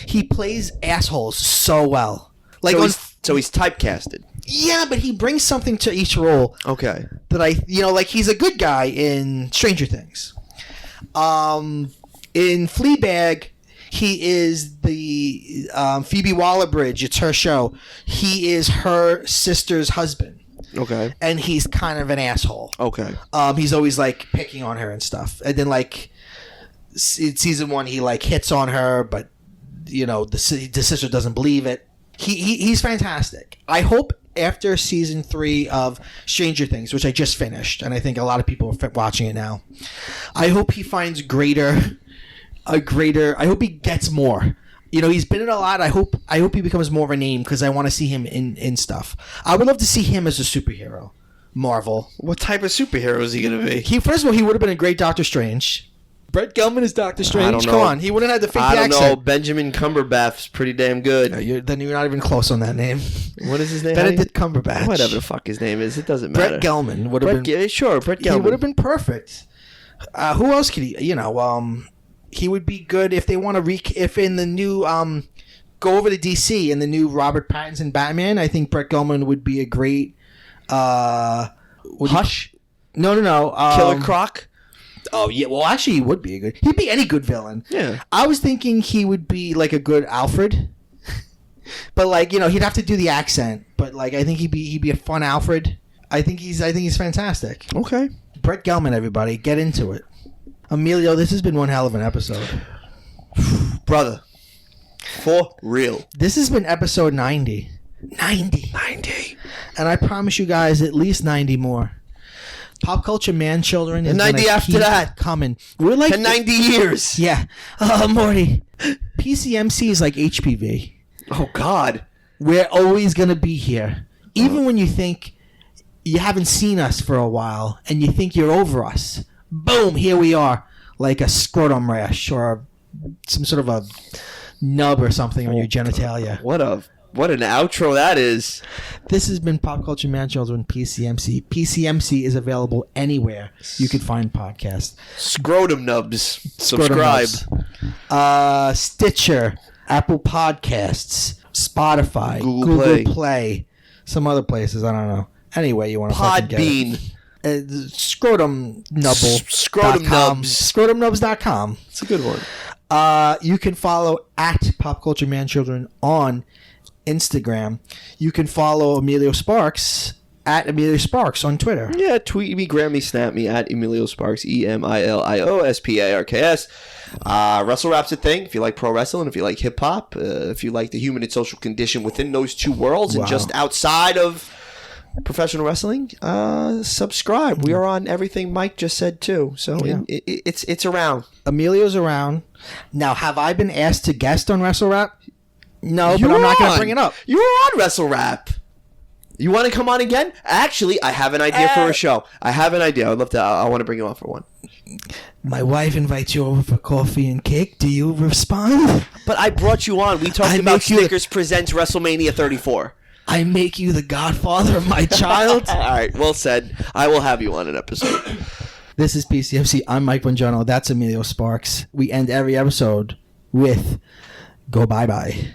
He plays assholes so well. Like so he's typecasted. Yeah, but he brings something to each role. Okay. That like he's a good guy in Stranger Things. In Fleabag, he is the Phoebe Waller-Bridge. It's her show. He is her sister's husband. Okay. And he's kind of an asshole. Okay. He's always like picking on her and stuff. And then like in season 1 he like hits on her, but you know the sister doesn't believe it. He's fantastic. I hope after season 3 of Stranger Things, which I just finished, and I think a lot of people are watching it now, I hope he finds I hope he gets more. You know, he's been in a lot. I hope he becomes more of a name because I want to see him in stuff. I would love to see him as a superhero. Marvel. What type of superhero is he going to be? First of all, he would have been a great Doctor Strange. Brett Gelman is Doctor Strange. I don't know. Come on, he wouldn't have the fake accent. I don't know. Benjamin Cumberbatch's pretty damn good. Then you're not even close on that name. What is his name? Benedict Cumberbatch. Whatever the fuck his name is, it doesn't matter. Brett Gelman would have been. Sure, Brett Gelman. He would have been perfect. Who else could he? You know, he would be good if they want to if in the new go over to DC in the new Robert Pattinson Batman. I think Brett Gelman would be a great Hush. No. Killer Croc. Oh yeah, well actually he would be a good. He'd be any good villain. Yeah. I was thinking he would be like a good Alfred, but like you know he'd have to do the accent. But like I think he'd be a fun Alfred. I think he's fantastic. Okay. Brett Gelman, everybody, get into it. Emilio, this has been one hell of an episode, brother. For real. This has been episode 90. 90. And I promise you guys at least 90 more. Pop Culture Man Children is 90 after that coming. We're like 90 years. Yeah. Morty. PCMC is like HPV. Oh God. We're always gonna be here. Even when you think you haven't seen us for a while and you think you're over us. Boom, here we are. Like a scrotum rash or some sort of a nub or something on your genitalia. What an outro that is. This has been Pop Culture Man Children PCMC. PCMC is available anywhere you could find podcasts. Scrotum nubs. Subscribe. Stitcher, Apple Podcasts, Spotify, Google Play, some other places, I don't know. Anyway, you want to Podbean. Scrotum Nubble. Scrotum Nubs. Scrotumnubs.com. It's a good one. You can follow at Pop Culture Man Children on Instagram. You can follow Emilio Sparks at Emilio Sparks on Twitter. Yeah, tweet me, gram me, snap me at Emilio Sparks, EMILIOSPARKS. Wrestle Rap's a thing. If you like pro wrestling, if you like hip hop, if you like the human and social condition within those two worlds and just outside of professional wrestling, subscribe. We are on everything Mike just said too. So it's around. Emilio's around. Now, have I been asked to guest on Wrestle Rap? No, but I'm not going to bring it up. You were on Wrestle Rap. You want to come on again? Actually, I have an idea for a show. I have an idea. I'd love to. I want to bring you on for one. My wife invites you over for coffee and cake. Do you respond? But I brought you on. We talked about Snickers Presents WrestleMania 34. I make you the godfather of my child. All right, well said. I will have you on an episode. This is PCFC. I'm Mike Bongiorno. That's Emilio Sparks. We end every episode with go bye-bye.